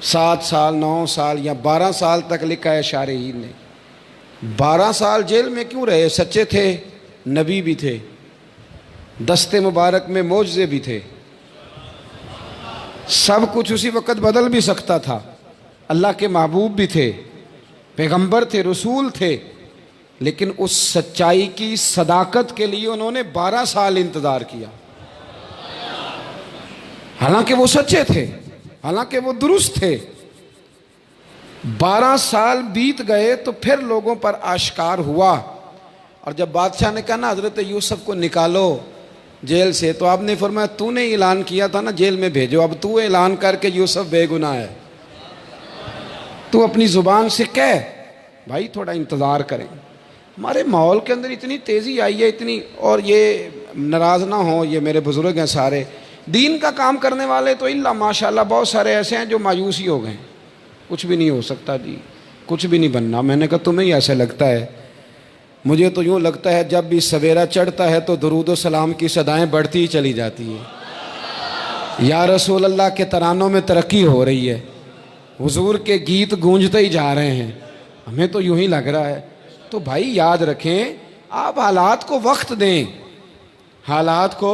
7 سال 9 سال یا 12 سال تک لکھا ہے شارحین نے۔ 12 سال جیل میں کیوں رہے؟ سچے تھے، نبی بھی تھے، دست مبارک میں معجزے بھی تھے، سب کچھ اسی وقت بدل بھی سکتا تھا، اللہ کے محبوب بھی تھے، پیغمبر تھے، رسول تھے، لیکن اس سچائی کی صداقت کے لیے انہوں نے 12 سال انتظار کیا، حالانکہ وہ سچے تھے، حالانکہ وہ درست تھے۔ 12 سال بیت گئے تو پھر لوگوں پر آشکار ہوا، اور جب بادشاہ نے کہا نا حضرت یوسف کو نکالو جیل سے، تو آپ نے فرمایا تو نے اعلان کیا تھا نا جیل میں بھیجو، اب تو اعلان کر کے یوسف بے گناہ ہے، تو اپنی زبان سے کہہ۔ بھائی تھوڑا انتظار کریں، ہمارے ماحول کے اندر اتنی تیزی آئی ہے، اتنی، اور یہ ناراض نہ ہوں، یہ میرے بزرگ ہیں سارے، دین کا کام کرنے والے تو اللہ ماشاءاللہ بہت سارے ایسے ہیں جو مایوس ہی ہو گئے، کچھ بھی نہیں ہو سکتا جی، کچھ بھی نہیں بننا۔ میں نے کہا تمہیں ہی ایسے لگتا ہے، مجھے تو یوں لگتا ہے جب بھی سویرا چڑھتا ہے تو درود و سلام کی صدائیں بڑھتی ہی چلی جاتی ہیں، یا رسول اللہ کے ترانوں میں ترقی ہو رہی ہے، حضور کے گیت گونجتے ہی جا رہے ہیں، ہمیں تو یوں ہی لگ رہا ہے۔ تو بھائی یاد رکھیں، آپ حالات کو وقت دیں، حالات کو۔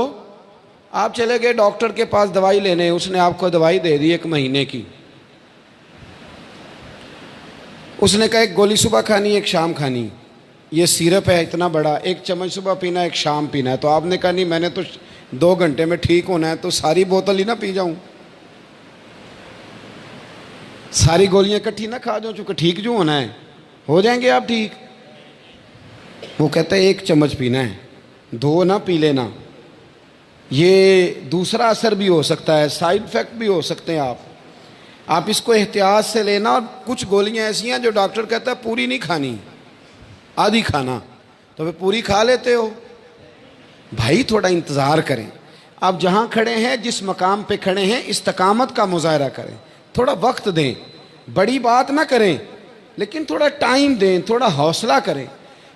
آپ چلے گئے ڈاکٹر کے پاس دوائی لینے، اس نے آپ کو دوائی دے دی 1 مہینے کی، اس نے کہا 1 گولی صبح کھانی 1 شام کھانی، یہ سیرپ ہے اتنا بڑا، 1 چمچ صبح پینا 1 شام پینا ہے۔ تو آپ نے کہا نہیں میں نے تو 2 گھنٹے میں ٹھیک ہونا ہے، تو ساری بوتل ہی نہ پی جاؤں، ساری گولیاں اکٹھی نہ کھا جاؤں، چونکہ ٹھیک جو ہونا ہے ہو جائیں گے آپ ٹھیک۔ وہ کہتا ہے 1 چمچ پینا ہے، 2 نہ پی لینا، یہ دوسرا اثر بھی ہو سکتا ہے، سائیڈ افیکٹ بھی ہو سکتے ہیں، آپ اس کو احتیاط سے لینا۔ اور کچھ گولیاں ایسی ہیں جو ڈاکٹر کہتا ہے پوری نہیں کھانی، آدھی کھانا، تو پھر پوری کھا لیتے ہو۔ بھائی تھوڑا انتظار کریں، آپ جہاں کھڑے ہیں، جس مقام پہ کھڑے ہیں، استقامت کا مظاہرہ کریں، تھوڑا وقت دیں، بڑی بات نہ کریں لیکن تھوڑا ٹائم دیں، تھوڑا حوصلہ کریں۔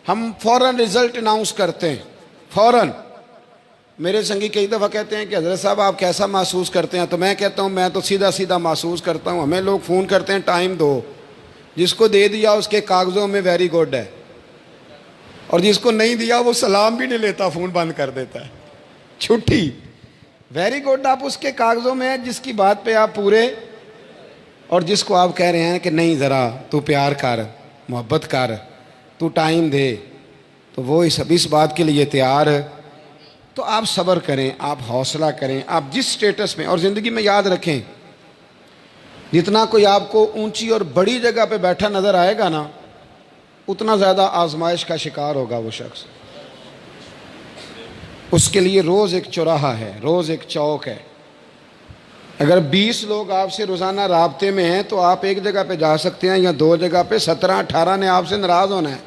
ہم فوراً رزلٹ اناؤنس کرتے ہیں، فوراً۔ میرے سنگی کئی دفعہ کہتے ہیں کہ حضرت صاحب آپ کیسا محسوس کرتے ہیں؟ تو میں کہتا ہوں میں تو سیدھا سیدھا محسوس کرتا ہوں۔ ہمیں لوگ فون کرتے ہیں ٹائم دو، جس کو دے دیا اس کے کاغذوں میں ویری گڈ ہے، اور جس کو نہیں دیا وہ سلام بھی نہیں لیتا، فون بند کر دیتا ہے، چھٹی۔ ویری گڈ آپ اس کے کاغذوں میں ہے جس کی بات پہ آپ پورے، اور جس کو آپ کہہ رہے ہیں کہ نہیں ذرا تو پیار کر، محبت کر، تو ٹائم دے، تو وہ اس بات کے لیے تیار ہے۔ تو آپ صبر کریں، آپ حوصلہ کریں، آپ جس سٹیٹس میں، اور زندگی میں یاد رکھیں جتنا کوئی آپ کو اونچی اور بڑی جگہ پہ بیٹھا نظر آئے گا نا، اتنا زیادہ آزمائش کا شکار ہوگا وہ شخص۔ اس کے لیے روز ایک چوراہا ہے، روز ایک چوک ہے۔ اگر 20 لوگ آپ سے روزانہ رابطے میں ہیں تو آپ ایک جگہ پہ جا سکتے ہیں یا 2 جگہ پہ، 17 18 نے آپ سے ناراض ہونا ہے۔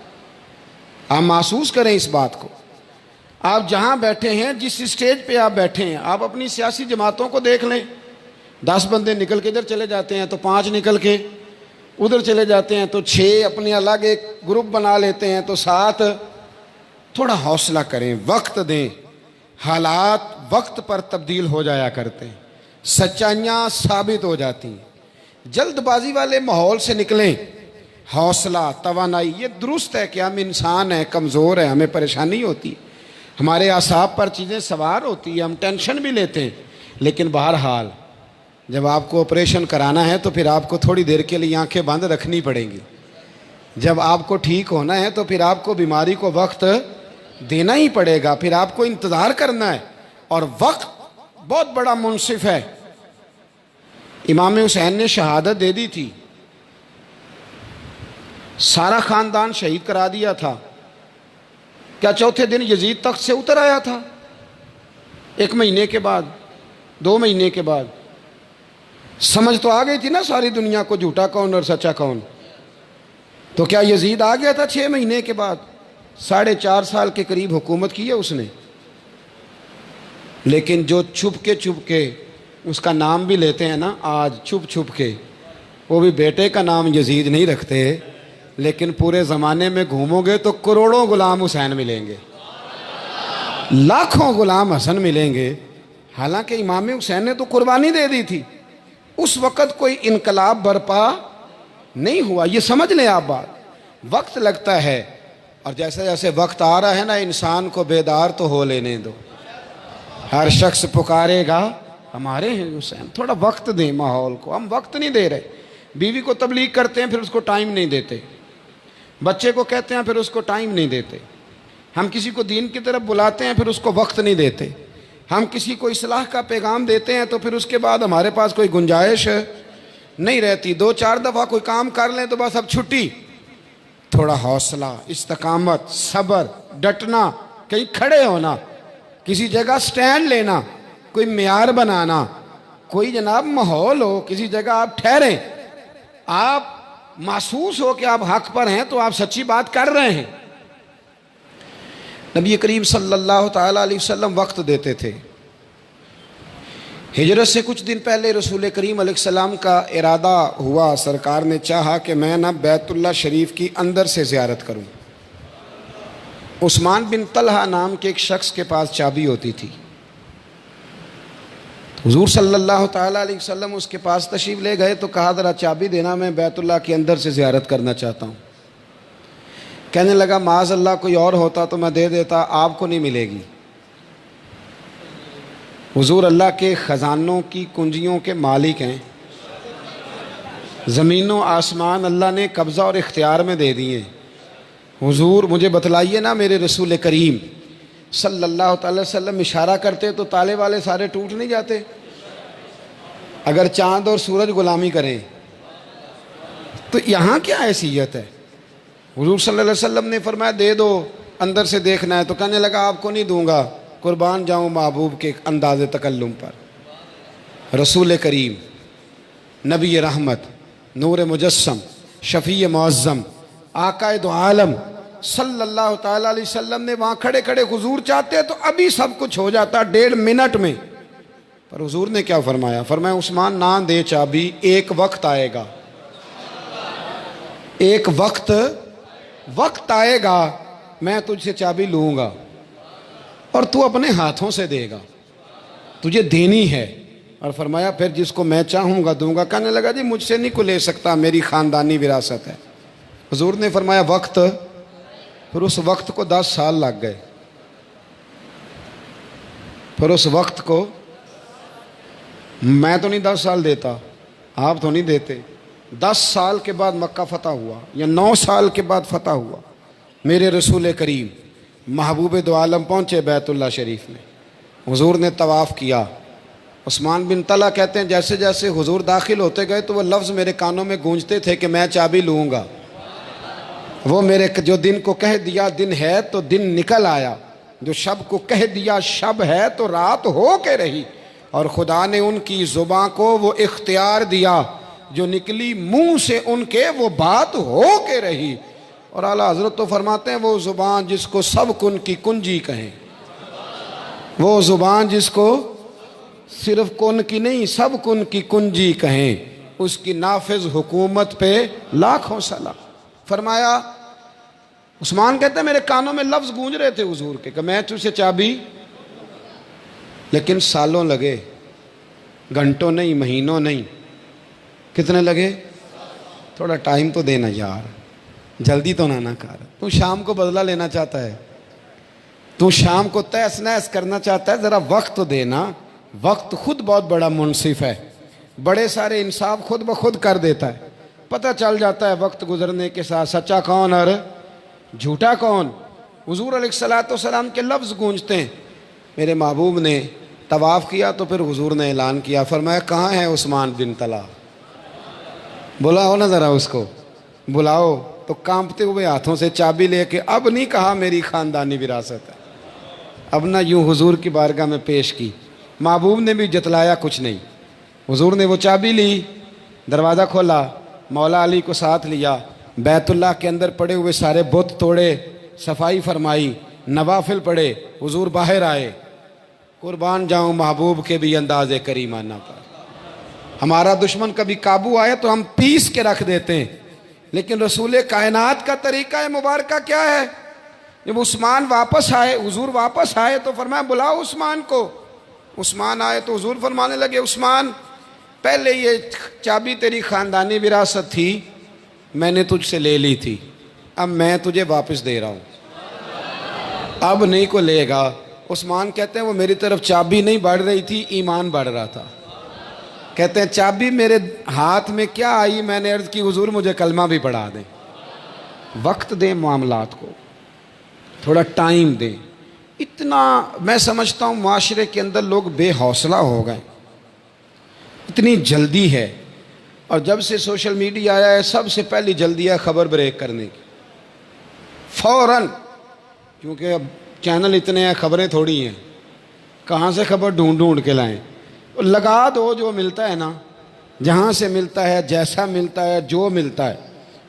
آپ محسوس کریں اس بات کو۔ آپ جہاں بیٹھے ہیں، جس اسٹیج پہ آپ بیٹھے ہیں، آپ اپنی سیاسی جماعتوں کو دیکھ لیں، 10 بندے نکل کے ادھر چلے جاتے ہیں تو 5 نکل کے ادھر چلے جاتے ہیں، تو 6 اپنے الگ ایک گروپ بنا لیتے ہیں، تو 7۔ تھوڑا حوصلہ کریں، وقت دیں، حالات وقت پر تبدیل ہو جایا کرتے ہیں، سچائیاں ثابت ہو جاتی ہیں۔ جلد بازی والے ماحول سے نکلیں، حوصلہ، توانائی، یہ درست ہے کہ ہم انسان ہیں، کمزور ہیں، ہمیں پریشانی ہوتی ہے، ہمارے اعصاب پر چیزیں سوار ہوتی ہیں، ہم ٹینشن بھی لیتے ہیں، لیکن بہرحال جب آپ کو آپریشن کرانا ہے تو پھر آپ کو تھوڑی دیر کے لیے آنکھیں بند رکھنی پڑیں گی۔ جب آپ کو ٹھیک ہونا ہے تو پھر آپ کو بیماری کو وقت دینا ہی پڑے گا، پھر آپ کو انتظار کرنا ہے، اور وقت بہت بڑا منصف ہے۔ امام حسین نے شہادت دے دی تھی، سارا خاندان شہید کرا دیا تھا، کیا چوتھے دن یزید تخت سے اتر آیا تھا؟ 1 مہینے کے بعد، 2 مہینے کے بعد سمجھ تو آ گئی تھی نا ساری دنیا کو جھوٹا کون اور سچا کون۔ تو کیا یزید آ گیا تھا 6 مہینے کے بعد؟ 4.5 سال کے قریب حکومت کی ہے اس نے، لیکن جو چھپ کے اس کا نام بھی لیتے ہیں نا آج، چھپ کے، وہ بھی بیٹے کا نام یزید نہیں رکھتے، لیکن پورے زمانے میں گھومو گے تو کروڑوں غلام حسین ملیں گے، لاکھوں غلام حسن ملیں گے۔ حالانکہ امام حسین نے تو قربانی دے دی تھی، اس وقت کوئی انقلاب برپا نہیں ہوا. یہ سمجھ لیں آپ بات. وقت لگتا ہے، اور جیسے جیسے وقت آ رہا ہے نا، انسان کو بیدار تو ہو لینے دو. ہر شخص پکارے گا ہمارے ہیں حسین. تھوڑا وقت دیں ماحول کو. ہم وقت نہیں دے رہے. بیوی کو تبلیغ کرتے ہیں پھر اس کو ٹائم نہیں دیتے، بچے کو کہتے ہیں پھر اس کو ٹائم نہیں دیتے. ہم کسی کو دین کی طرف بلاتے ہیں پھر اس کو وقت نہیں دیتے. ہم کسی کو اصلاح کا پیغام دیتے ہیں تو پھر اس کے بعد ہمارے پاس کوئی گنجائش نہیں رہتی. 2-4 دفعہ کوئی کام کر لیں تو بس اب چھٹی. تھوڑا حوصلہ، استقامت، صبر، ڈٹنا، کہیں کھڑے ہونا، کسی جگہ سٹینڈ لینا، کوئی معیار بنانا، کوئی جناب ماحول ہو، کسی جگہ آپ ٹھہریں، آپ محسوس ہو کہ آپ حق پر ہیں تو آپ سچی بات کر رہے ہیں. نبی کریم صلی اللہ تعالیٰ علیہ وسلم وقت دیتے تھے. ہجرت سے کچھ دن پہلے رسول کریم علیہ السلام کا ارادہ ہوا. سرکار نے چاہا کہ میں نا بیت اللہ شریف کی اندر سے زیارت کروں. عثمان بن طلحہ نام کے ایک شخص کے پاس چابی ہوتی تھی. حضور صلی اللہ تعالیٰ علیہ وسلم اس کے پاس تشریف لے گئے تو کہا ذرا چابی دینا، میں بیت اللہ کے اندر سے زیارت کرنا چاہتا ہوں. کہنے لگا معاذ اللہ کوئی اور ہوتا تو میں دے دیتا، آپ کو نہیں ملے گی. حضور اللہ کے خزانوں کی کنجیوں کے مالک ہیں. زمین و آسمان اللہ نے قبضہ اور اختیار میں دے دیے. حضور مجھے بتلائیے نا، میرے رسول کریم صلی اللہ تعالی وسلم اشارہ کرتے تو تالے والے سارے ٹوٹ نہیں جاتے؟ اگر چاند اور سورج غلامی کریں تو یہاں کیا حیثیت ہے؟ حضور صلی اللہ علیہ وسلم نے فرمایا دے دو، اندر سے دیکھنا ہے. تو کہنے لگا آپ کو نہیں دوں گا، قربان جاؤں محبوب کے انداز تکلم پر. رسول کریم، نبی رحمت، نور مجسم، شفیع معظم، آقا دو عالم صلی اللہ تعالیٰ علیہ وسلم نے وہاں کھڑے کھڑے حضور چاہتے تو ابھی سب کچھ ہو جاتا 1.5 منٹ میں. پر حضور نے کیا فرمایا؟ فرمایا عثمان نہ دے چابی، ایک وقت آئے گا، ایک وقت آئے گا میں تجھ سے چابی لوں گا اور تو اپنے ہاتھوں سے دے گا، تجھے دینی ہے. اور فرمایا پھر جس کو میں چاہوں گا دوں گا. کہنے لگا جی مجھ سے نہیں کوئی لے سکتا، میری خاندانی وراثت ہے. حضور نے فرمایا وقت. پھر اس وقت کو 10 سال لگ گئے. پھر اس وقت کو میں تو نہیں 10 سال دیتا، آپ تو نہیں دیتے. 10 سال کے بعد مکہ فتح ہوا یا 9 سال کے بعد فتح ہوا. میرے رسول کریم محبوب دو عالم پہنچے بیت اللہ شریف میں. حضور نے طواف کیا. عثمان بن طلحہ کہتے ہیں جیسے جیسے حضور داخل ہوتے گئے تو وہ لفظ میرے کانوں میں گونجتے تھے کہ میں چابی لوں گا. وہ میرے جو دن کو کہہ دیا دن ہے تو دن نکل آیا، جو شب کو کہہ دیا شب ہے تو رات ہو کے رہی. اور خدا نے ان کی زباں کو وہ اختیار دیا، جو نکلی منہ سے ان کے وہ بات ہو کے رہی. اور اعلیٰ حضرت تو فرماتے ہیں وہ زبان جس کو سب کن کی کنجی کہیں، وہ زبان جس کو صرف کن کی نہیں سب کن کی کنجی کہیں، اس کی نافذ حکومت پہ لاکھوں سلام. فرمایا عثمان کہتے ہیں میرے کانوں میں لفظ گونج رہے تھے حضور کے کہ میں تجھے چابی. لیکن سالوں لگے، گھنٹوں نہیں، مہینوں نہیں. کتنے لگے؟ تھوڑا ٹائم تو دینا یار، جلدی تو نہ کر. تو شام کو بدلہ لینا چاہتا ہے، تو شام کو تیس نیس کرنا چاہتا ہے، ذرا وقت تو دینا. وقت خود بہت بڑا منصف ہے، بڑے سارے انصاف خود بخود کر دیتا ہے. پتہ چل جاتا ہے وقت گزرنے کے ساتھ سچا کون اور جھوٹا کون. حضور علیہ السلام کے لفظ گونجتے ہیں. میرے محبوب نے طواف کیا تو پھر حضور نے اعلان کیا. فرمایا کہاں ہے عثمان بن طلحہ؟ بلاؤ نا ذرا اس کو، بلاؤ. تو کانپتے ہوئے ہاتھوں سے چابی لے کے، اب نہیں کہا میری خاندانی وراثت ہے، اب نہ یوں حضور کی بارگاہ میں پیش کی. محبوب نے بھی جتلایا کچھ نہیں. حضور نے وہ چابی لی، دروازہ کھولا، مولا علی کو ساتھ لیا، بیت اللہ کے اندر پڑے ہوئے سارے بت توڑے، صفائی فرمائی، نوافل پڑھے. حضور باہر آئے. قربان جاؤں محبوب کے بھی انداز کریمانہ پر. ہمارا دشمن کبھی قابو آئے تو ہم پیس کے رکھ دیتے ہیں، لیکن رسول کائنات کا طریقہ مبارکہ کیا ہے؟ جب عثمان واپس آئے، حضور واپس آئے تو فرمایا بلاؤ عثمان کو. عثمان آئے تو حضور فرمانے لگے عثمان پہلے یہ چابی تیری خاندانی وراثت تھی، میں نے تجھ سے لے لی تھی، اب میں تجھے واپس دے رہا ہوں، اب نہیں کو لے گا۔ عثمان کہتے ہیں وہ میری طرف چابی نہیں بڑھ رہی تھی، ایمان بڑھ رہا تھا۔ کہتے ہیں چابی میرے ہاتھ میں کیا آئی، میں نے عرض کی حضور مجھے کلمہ بھی پڑھا دیں۔ وقت دیں معاملات کو، تھوڑا ٹائم دیں۔ اتنا میں سمجھتا ہوں معاشرے کے اندر لوگ بے حوصلہ ہو گئے، اتنی جلدی ہے، اور جب سے سوشل میڈیا آیا ہے سب سے پہلی جلدی ہے خبر بریک کرنے کی، فوراً، کیونکہ اب چینل اتنے ہیں، خبریں تھوڑی ہیں، کہاں سے خبر ڈھونڈ کے لائیں، لگا دو جو ملتا ہے نا، جہاں سے ملتا ہے، جیسا ملتا ہے، جو ملتا ہے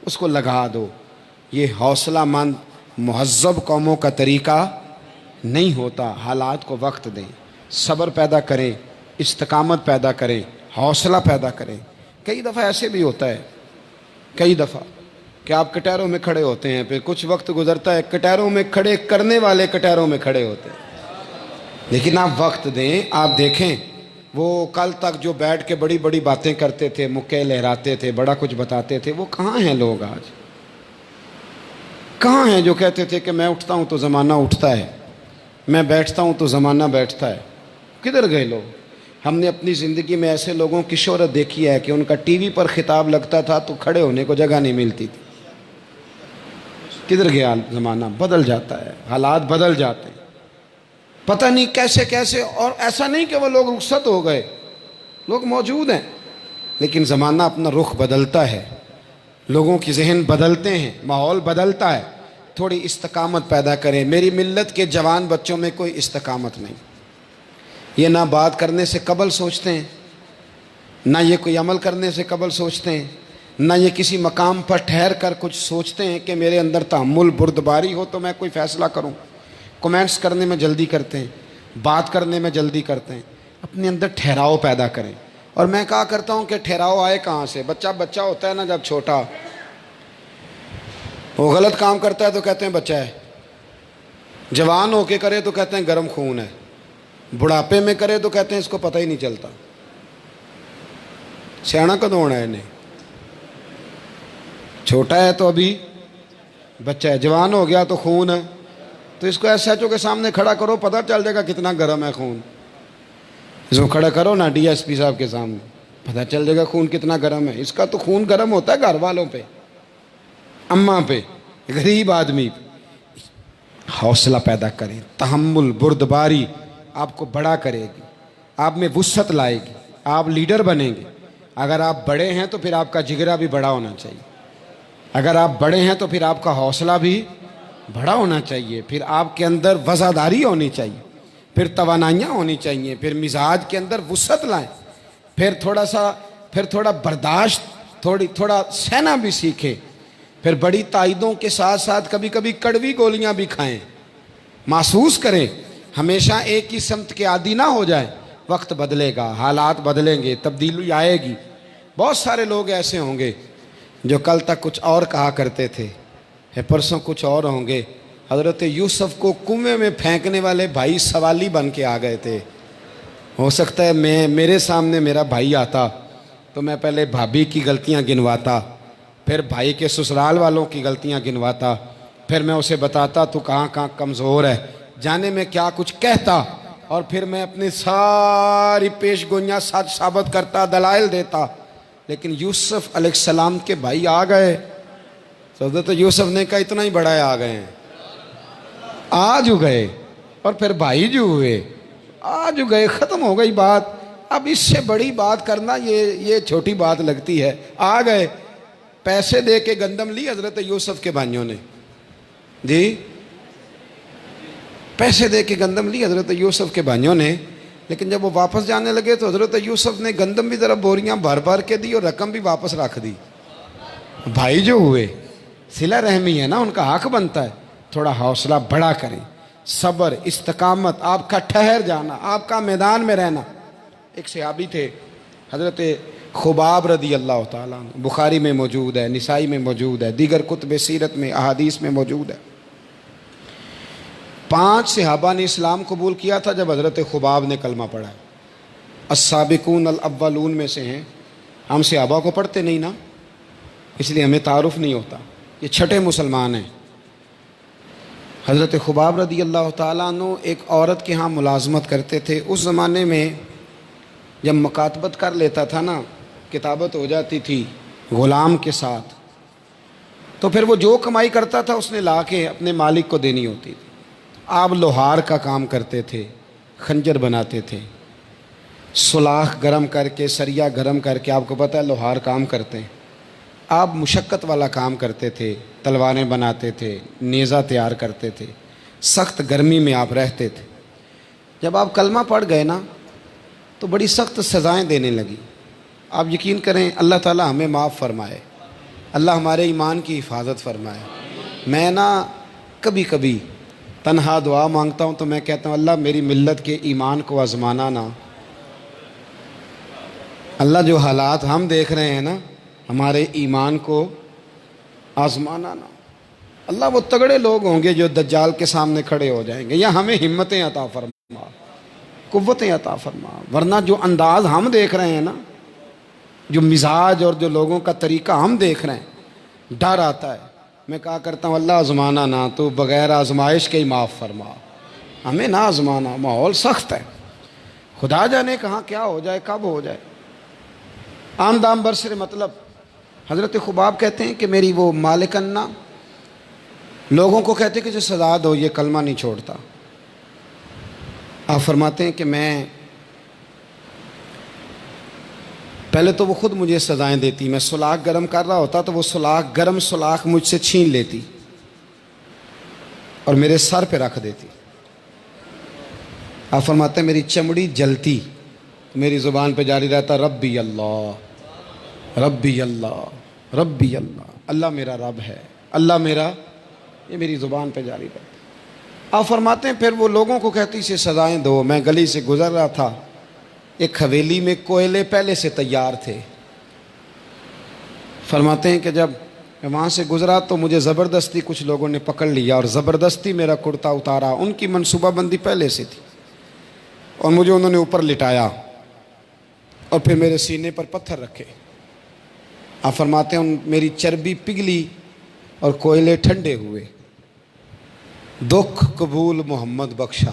اس کو لگا دو۔ یہ حوصلہ مند مہذب قوموں کا طریقہ نہیں ہوتا۔ حالات کو وقت دیں، صبر پیدا کریں، استقامت پیدا کریں، حوصلہ پیدا کریں۔ کئی دفعہ ایسے بھی ہوتا ہے، کئی دفعہ کہ آپ کٹہروں میں کھڑے ہوتے ہیں، پھر کچھ وقت گزرتا ہے، کٹہروں میں کھڑے کرنے والے کٹہروں میں کھڑے ہوتے ہیں، لیکن آپ وقت دیں۔ آپ دیکھیں وہ کل تک جو بیٹھ کے بڑی بڑی باتیں کرتے تھے، مکے لہراتے تھے، بڑا کچھ بتاتے تھے، وہ کہاں ہیں لوگ آج؟ کہاں ہیں جو کہتے تھے کہ میں اٹھتا ہوں تو زمانہ اٹھتا ہے، میں بیٹھتا ہوں تو زمانہ بیٹھتا ہے؟ کدھر گئے لوگ؟ ہم نے اپنی زندگی میں ایسے لوگوں کی شہرت دیکھی ہے کہ ان کا ٹی وی پر خطاب لگتا تھا تو کھڑے ہونے کو جگہ نہیں ملتی تھی۔ کدھر گیا زمانہ؟ بدل جاتا ہے، حالات بدل جاتے ہیں، پتہ نہیں کیسے کیسے۔ اور ایسا نہیں کہ وہ لوگ رخصت ہو گئے، لوگ موجود ہیں، لیکن زمانہ اپنا رخ بدلتا ہے، لوگوں کی ذہن بدلتے ہیں، ماحول بدلتا ہے۔ تھوڑی استقامت پیدا کریں۔ میری ملت کے جوان بچوں میں کوئی استقامت نہیں، یہ نہ بات کرنے سے قبل سوچتے ہیں، نہ یہ کوئی عمل کرنے سے قبل سوچتے ہیں، نہ یہ کسی مقام پر ٹھہر کر کچھ سوچتے ہیں کہ میرے اندر تحمل بردباری ہو تو میں کوئی فیصلہ کروں۔ کومنٹس کرنے میں جلدی کرتے ہیں، بات کرنے میں جلدی کرتے ہیں۔ اپنے اندر ٹھہراؤ پیدا کریں۔ اور میں کہا کرتا ہوں کہ ٹھہراؤ آئے کہاں سے؟ بچہ ہوتا ہے نا، جب چھوٹا وہ غلط کام کرتا ہے تو کہتے ہیں بچہ ہے، جوان ہو کے کرے تو کہتے ہیں گرم خون ہے، بڑھاپے میں کرے تو کہتے ہیں اس کو پتہ ہی نہیں چلتا، سیاڑا کدوں ہونا ہے انہیں؟ چھوٹا ہے تو ابھی بچہ ہے، جوان ہو گیا تو خون ہے، تو اس کو ایس ایچ او کے سامنے کھڑا کرو، پتہ چل جائے گا کتنا گرم ہے خون۔ اس کو کھڑا کرو نا ڈی ایس پی صاحب کے سامنے، پتہ چل جائے گا خون کتنا گرم ہے۔ اس کا تو خون گرم ہوتا ہے گھر والوں پہ، اماں پہ، غریب آدمی پہ۔ حوصلہ پیدا کریں، تحمل بردباری آپ کو بڑا کرے گی، آپ میں وسعت لائے گی، آپ لیڈر بنیں گے۔ اگر آپ بڑے ہیں تو پھر آپ کا جگرہ بھی بڑا ہونا چاہیے، اگر آپ بڑے ہیں تو پھر آپ کا حوصلہ بھی بڑا ہونا چاہیے، پھر آپ کے اندر وفاداری ہونی چاہیے، پھر توانائیاں ہونی چاہیے، پھر مزاج کے اندر وسعت لائیں، پھر تھوڑا برداشت، تھوڑا سہنا بھی سیکھیں، پھر بڑی تائیدوں کے ساتھ ساتھ کبھی کبھی کڑوی گولیاں بھی کھائیں، محسوس کریں، ہمیشہ ایک ہی سمت کے عادی نہ ہو جائیں۔ وقت بدلے گا، حالات بدلیں گے، تبدیلی آئے گی۔ بہت سارے لوگ ایسے ہوں گے جو کل تک کچھ اور کہا کرتے تھے، پرسوں کچھ اور ہوں گے۔ حضرت یوسف کو کنویں میں پھینکنے والے بھائی سوالی بن کے آ گئے تھے۔ ہو سکتا ہے میرے سامنے میرا بھائی آتا تو میں پہلے بھابھی کی غلطیاں گنواتا، پھر بھائی کے سسرال والوں کی غلطیاں گنواتا، پھر میں اسے بتاتا تو کہاں کہاں کمزور ہے، جانے میں کیا کچھ کہتا، اور پھر میں اپنی ساری پیش گوئیاں سچ ثابت کرتا، دلائل دیتا۔ لیکن یوسف علیہ السلام کے بھائی آ گئے، حضرت یوسف نے کہا اتنا ہی بڑا ہے، آ گئے ہیں، آ جو گئے، اور پھر بھائی جو ہوئے، آ جو گئے، ختم ہو گئی بات۔ اب اس سے بڑی بات کرنا یہ چھوٹی بات لگتی ہے۔ آ گئے، پیسے دے کے گندم لی حضرت یوسف کے بھائیوں نے، جی پیسے دے کے گندم لی حضرت یوسف کے بھائیوں نے، لیکن جب وہ واپس جانے لگے تو حضرت یوسف نے گندم بھی ذرا بوریاں بھر بھر کے دی اور رقم بھی واپس رکھ دی۔ بھائی جو ہوئے، صلہ رحمی ہے نا، ان کا حق بنتا ہے۔ تھوڑا حوصلہ بڑا کریں، صبر، استقامت، آپ کا ٹھہر جانا، آپ کا میدان میں رہنا۔ ایک صحابی تھے حضرت خباب رضی اللہ تعالیٰ عنہ، بخاری میں موجود ہے، نسائی میں موجود ہے، دیگر کتب سیرت میں احادیث میں موجود ہے۔ 5 صحابہ نے اسلام قبول کیا تھا جب حضرت خباب نے کلمہ پڑھا۔ السابقون الاولون میں سے ہیں، ہم صحابہ کو پڑھتے نہیں نا، اس لیے ہمیں تعارف نہیں ہوتا، یہ چھٹے مسلمان ہیں۔ حضرت خباب رضی اللہ تعالیٰ عنہ ایک عورت کے ہاں ملازمت کرتے تھے۔ اس زمانے میں جب مکاتبت کر لیتا تھا نا، کتابت ہو جاتی تھی غلام کے ساتھ، تو پھر وہ جو کمائی کرتا تھا اس نے لا کے اپنے مالک کو دینی ہوتی تھی۔ آپ لوہار کا کام کرتے تھے، خنجر بناتے تھے، سلاخ گرم کر کے، سریا گرم کر کے، آپ کو پتہ ہے لوہار کام کرتے ہیں۔ آپ مشقت والا کام کرتے تھے، تلواریں بناتے تھے، نیزہ تیار کرتے تھے، سخت گرمی میں آپ رہتے تھے۔ جب آپ کلمہ پڑھ گئے نا تو بڑی سخت سزائیں دینے لگی۔ آپ یقین کریں اللہ تعالیٰ ہمیں معاف فرمائے، اللہ ہمارے ایمان کی حفاظت فرمائے۔ میں نا کبھی کبھی تنہا دعا مانگتا ہوں تو میں کہتا ہوں اللہ میری ملت کے ایمان کو آزمانا نہ۔ اللہ جو حالات ہم دیکھ رہے ہیں نا، ہمارے ایمان کو آزمانا نہ۔ اللہ وہ تگڑے لوگ ہوں گے جو دجال کے سامنے کھڑے ہو جائیں گے، یا ہمیں ہمتیں عطا فرما، قوتیں عطا فرما، ورنہ جو انداز ہم دیکھ رہے ہیں نا، جو مزاج اور جو لوگوں کا طریقہ ہم دیکھ رہے ہیں، ڈر آتا ہے۔ میں کہا کرتا ہوں اللہ آزمانا نہ، تو بغیر آزمائش کے ہی معاف فرما، ہمیں نہ آزمانا، ماحول سخت ہے، خدا جانے کہاں کیا ہو جائے، کب ہو جائے۔ عام دام برسر مطلب حضرت خباب کہتے ہیں کہ میری وہ مالکن نا لوگوں کو کہتے کہ جو سزا دو یہ کلمہ نہیں چھوڑتا۔ آپ فرماتے ہیں کہ میں پہلے تو وہ خود مجھے سزائیں دیتی، میں سلاخ گرم کر رہا ہوتا تو وہ گرم سلاخ مجھ سے چھین لیتی اور میرے سر پہ رکھ دیتی۔ آپ فرماتے ہیں میری چمڑی جلتی، میری زبان پہ جاری رہتا ربی اللہ ربی اللہ ربی اللہ، اللہ میرا رب ہے، اللہ میرا، یہ میری زبان پہ جاری رہتا۔ آپ فرماتے ہیں پھر وہ لوگوں کو کہتی سے سزائیں دو۔ میں گلی سے گزر رہا تھا، ایک حویلی میں کوئلے پہلے سے تیار تھے۔ فرماتے ہیں کہ جب میں وہاں سے گزرا تو مجھے زبردستی کچھ لوگوں نے پکڑ لیا اور زبردستی میرا کرتا اتارا، ان کی منصوبہ بندی پہلے سے تھی، اور مجھے انہوں نے اوپر لٹایا اور پھر میرے سینے پر پتھر رکھے۔ آپ فرماتے ہیں میری چربی پگھلی اور کوئلے ٹھنڈے ہوئے۔ دکھ قبول محمد بخشا،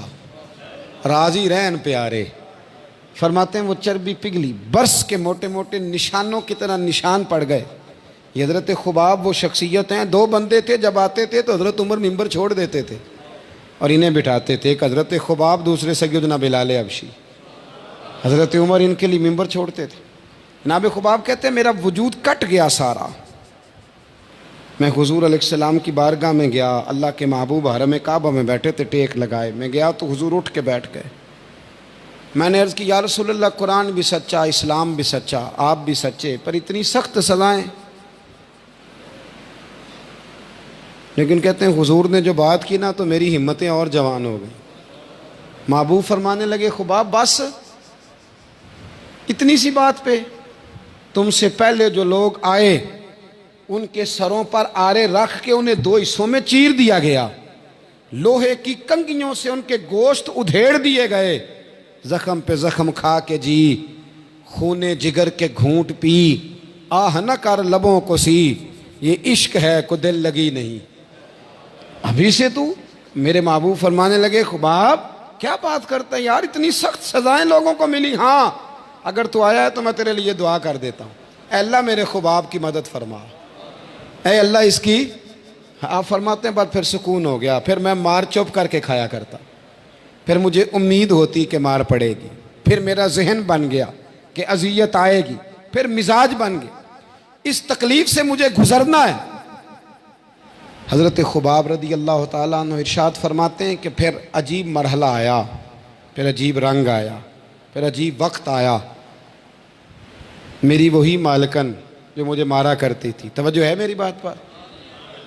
راضی رہن پیارے۔ فرماتے ہیں وہ چربی پگھلی، برس کے موٹے موٹے نشانوں کی طرح نشان پڑ گئے۔ یہ حضرت خباب وہ شخصیت ہیں، دو بندے تھے، جب آتے تھے تو حضرت عمر ممبر چھوڑ دیتے تھے اور انہیں بٹھاتے تھے، ایک حضرت خباب، دوسرے سیدنا بلال حبشی۔ حضرت عمر ان کے لیے ممبر چھوڑتے تھے۔ جناب خباب کہتے ہیں میرا وجود کٹ گیا سارا۔ میں حضور علیہ السلام کی بارگاہ میں گیا، اللہ کے محبوب حرم کعبہ میں بیٹھے تھے ٹیک لگائے، میں گیا تو حضور اٹھ کے بیٹھ گئے۔ میں نے عرض کی یا رسول اللہ قرآن بھی سچا، اسلام بھی سچا، آپ بھی سچے، پر اتنی سخت سزائیں۔ لیکن کہتے ہیں حضور نے جو بات کی نا تو میری ہمتیں اور جوان ہو گئیں۔ محبوب فرمانے لگے خباب بس اتنی سی بات پہ تم سے پہلے جو لوگ آئے ان کے سروں پر آرے رکھ کے انہیں دو حصوں میں چیر دیا گیا، لوہے کی کنگھیوں سے ان کے گوشت ادھیڑ دیے گئے، زخم پہ زخم کھا کے جی، خونے جگر کے گھونٹ پی، آہ نہ کر لبوں کو سی، یہ عشق ہے کو دل لگی نہیں۔ ابھی سے تو میرے محبوب فرمانے لگے خباب کیا بات کرتا ہے یار، اتنی سخت سزائیں لوگوں کو ملی، ہاں اگر تو آیا ہے تو میں تیرے لیے دعا کر دیتا ہوں، اے اللہ میرے خباب کی مدد فرما، اے اللہ اس کی۔ آپ فرماتے ہیں بعد پھر سکون ہو گیا، پھر میں مار چپ کر کے کھایا کرتا، پھر مجھے امید ہوتی کہ مار پڑے گی، پھر میرا ذہن بن گیا کہ اذیت آئے گی، پھر مزاج بن گیا، اس تکلیف سے مجھے گزرنا ہے۔ حضرت خباب رضی اللہ تعالیٰ عنہ ارشاد فرماتے ہیں کہ پھر عجیب مرحلہ آیا، پھر عجیب رنگ آیا، پھر عجیب وقت آیا۔ میری وہی مالکن جو مجھے مارا کرتی تھی، توجہ ہے میری بات پر،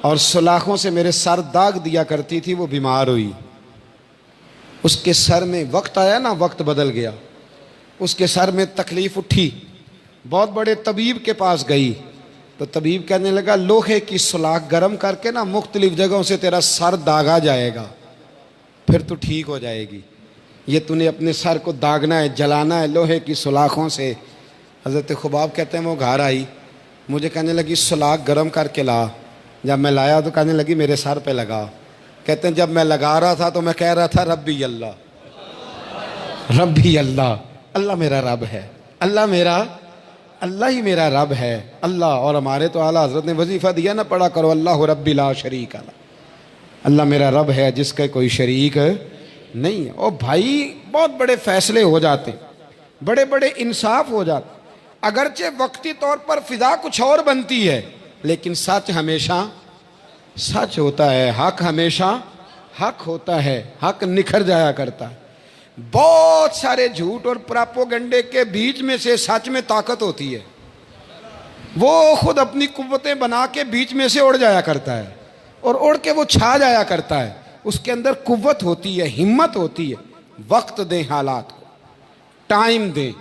اور سلاخوں سے میرے سر داغ دیا کرتی تھی، وہ بیمار ہوئی۔ اس کے سر میں وقت آیا نا، وقت بدل گیا، اس کے سر میں تکلیف اٹھی، بہت بڑے طبیب کے پاس گئی تو طبیب کہنے لگا لوہے کی سلاخ گرم کر کے نا مختلف جگہوں سے تیرا سر داغا جائے گا، پھر تو ٹھیک ہو جائے گی۔ یہ تو نے اپنے سر کو داغنا ہے، جلانا ہے لوہے کی سلاخوں سے۔ حضرت خباب کہتے ہیں وہ گھر آئی، مجھے کہنے لگی سلاخ گرم کر کے لا۔ جب میں لایا تو کہنے لگی میرے سر پہ لگا۔ کہتے ہیں جب میں لگا رہا تھا تو میں کہہ رہا تھا ربی اللہ، ربی اللہ، اللہ میرا رب ہے، اللہ ہی میرا رب ہے اللہ۔ اور ہمارے تو اعلیٰ حضرت نے وظیفہ دیا نا، پڑھا کرو اللہ ربی لا شریک اللہ، اللہ میرا رب ہے جس کا کوئی شریک نہیں ہے۔ اور بھائی بہت بڑے فیصلے ہو جاتے، بڑے بڑے انصاف ہو جاتے، اگرچہ وقتی طور پر فضا کچھ اور بنتی ہے، لیکن سچ ہمیشہ سچ ہوتا ہے، حق ہمیشہ حق ہوتا ہے، حق نکھر جایا کرتا ہے۔ بہت سارے جھوٹ اور پراپوگنڈے کے بیچ میں سے سچ میں طاقت ہوتی ہے، وہ خود اپنی قوتیں بنا کے بیچ میں سے اڑ جایا کرتا ہے، اور اڑ کے وہ چھا جایا کرتا ہے۔ اس کے اندر قوت ہوتی ہے، ہمت ہوتی ہے۔ وقت دیں حالات کو، ٹائم دیں۔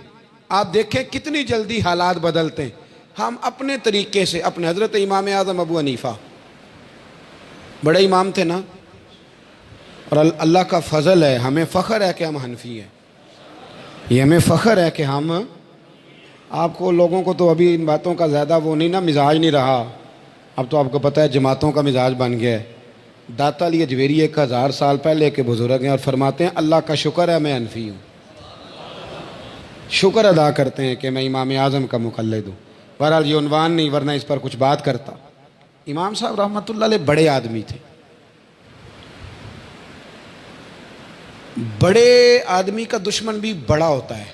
آپ دیکھیں کتنی جلدی حالات بدلتے ہیں۔ ہم اپنے طریقے سے، اپنے حضرت امام اعظم ابو حنیفہ بڑے امام تھے نا، اور اللہ کا فضل ہے، ہمیں فخر ہے کہ ہم حنفی ہیں، یہ ہمیں فخر ہے کہ ہم، آپ کو لوگوں کو تو ابھی ان باتوں کا زیادہ وہ نہیں نا، مزاج نہیں رہا، اب تو آپ کو پتہ ہے جماعتوں کا مزاج بن گیا ہے۔ داتا علی اجویری 1000 سال پہلے کے بزرگ ہیں، اور فرماتے ہیں اللہ کا شکر ہے میں حنفی ہوں، شکر ادا کرتے ہیں کہ میں امام اعظم کا مقلد ہوں۔ بہرحال یہ عنوان نہیں، ورنہ اس پر کچھ بات کرتا۔ امام صاحب رحمۃ اللہ علیہ بڑے آدمی تھے، بڑے آدمی کا دشمن بھی بڑا ہوتا ہے۔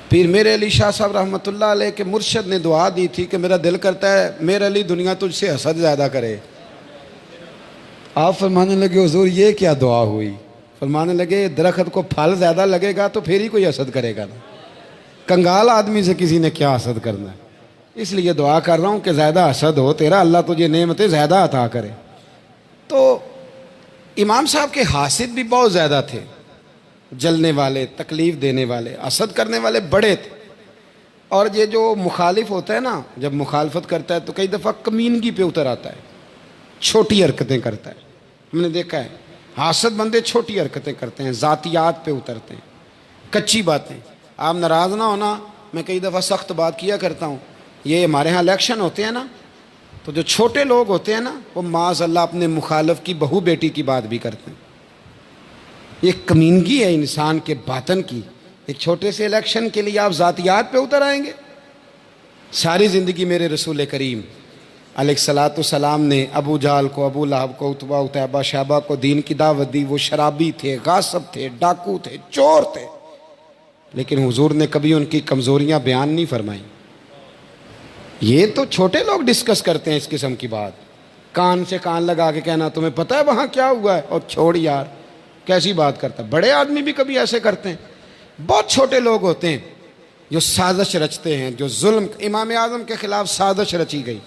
پیر میرے علی شاہ صاحب رحمۃ اللہ علیہ کے مرشد نے دعا دی تھی کہ میرا دل کرتا ہے میرے علی دنیا تجھ سے حسد زیادہ کرے۔ آپ فرمانے لگے حضور یہ کیا دعا ہوئی؟ فرمانے لگے درخت کو پھل زیادہ لگے گا تو پھر ہی کوئی حسد کرے گا نا، کنگال آدمی سے کسی نے کیا حسد کرنا ہے؟ اس لیے دعا کر رہا ہوں کہ زیادہ حسد ہو تیرا، اللہ تجھے نعمتیں زیادہ عطا کرے۔ تو امام صاحب کے حاسد بھی بہت زیادہ تھے، جلنے والے، تکلیف دینے والے، حسد کرنے والے بڑے تھے۔ اور یہ جو مخالف ہوتا ہے نا، جب مخالفت کرتا ہے تو کئی دفعہ کمینگی پہ اتر آتا ہے، چھوٹی حرکتیں کرتا ہے۔ ہم نے دیکھا ہے حاسد بندے چھوٹی حرکتیں کرتے ہیں، ذاتیات پہ اترتے ہیں، کچی باتیں۔ آپ ناراض نہ ہونا، میں کئی دفعہ سخت بات کیا کرتا ہوں، یہ ہمارے ہاں الیکشن ہوتے ہیں نا، تو جو چھوٹے لوگ ہوتے ہیں نا وہ معاذ اللہ اپنے مخالف کی بہو بیٹی کی بات بھی کرتے ہیں۔ یہ کمینگی ہے انسان کے باطن کی۔ ایک چھوٹے سے الیکشن کے لیے آپ ذاتیات پہ اتر آئیں گے؟ ساری زندگی میرے رسول کریم علیہ الصلاۃ والسلام نے ابو جہل کو، ابو لہب کو، عتبہ عتیبہ شیبہ کو دین کی دعوت دی۔ وہ شرابی تھے، غاصب تھے، ڈاکو تھے، چور تھے، لیکن حضور نے کبھی ان کی کمزوریاں بیان نہیں فرمائیں۔ یہ تو چھوٹے لوگ ڈسکس کرتے ہیں اس قسم کی بات، کان سے کان لگا کے کہنا تمہیں پتہ ہے وہاں کیا ہوا ہے، اور چھوڑ یار کیسی بات کرتا ہے۔ بڑے آدمی بھی کبھی ایسے کرتے ہیں۔ بہت چھوٹے لوگ ہوتے ہیں جو سازش رچتے ہیں، جو ظلم۔ امام اعظم کے خلاف سازش رچی گئی۔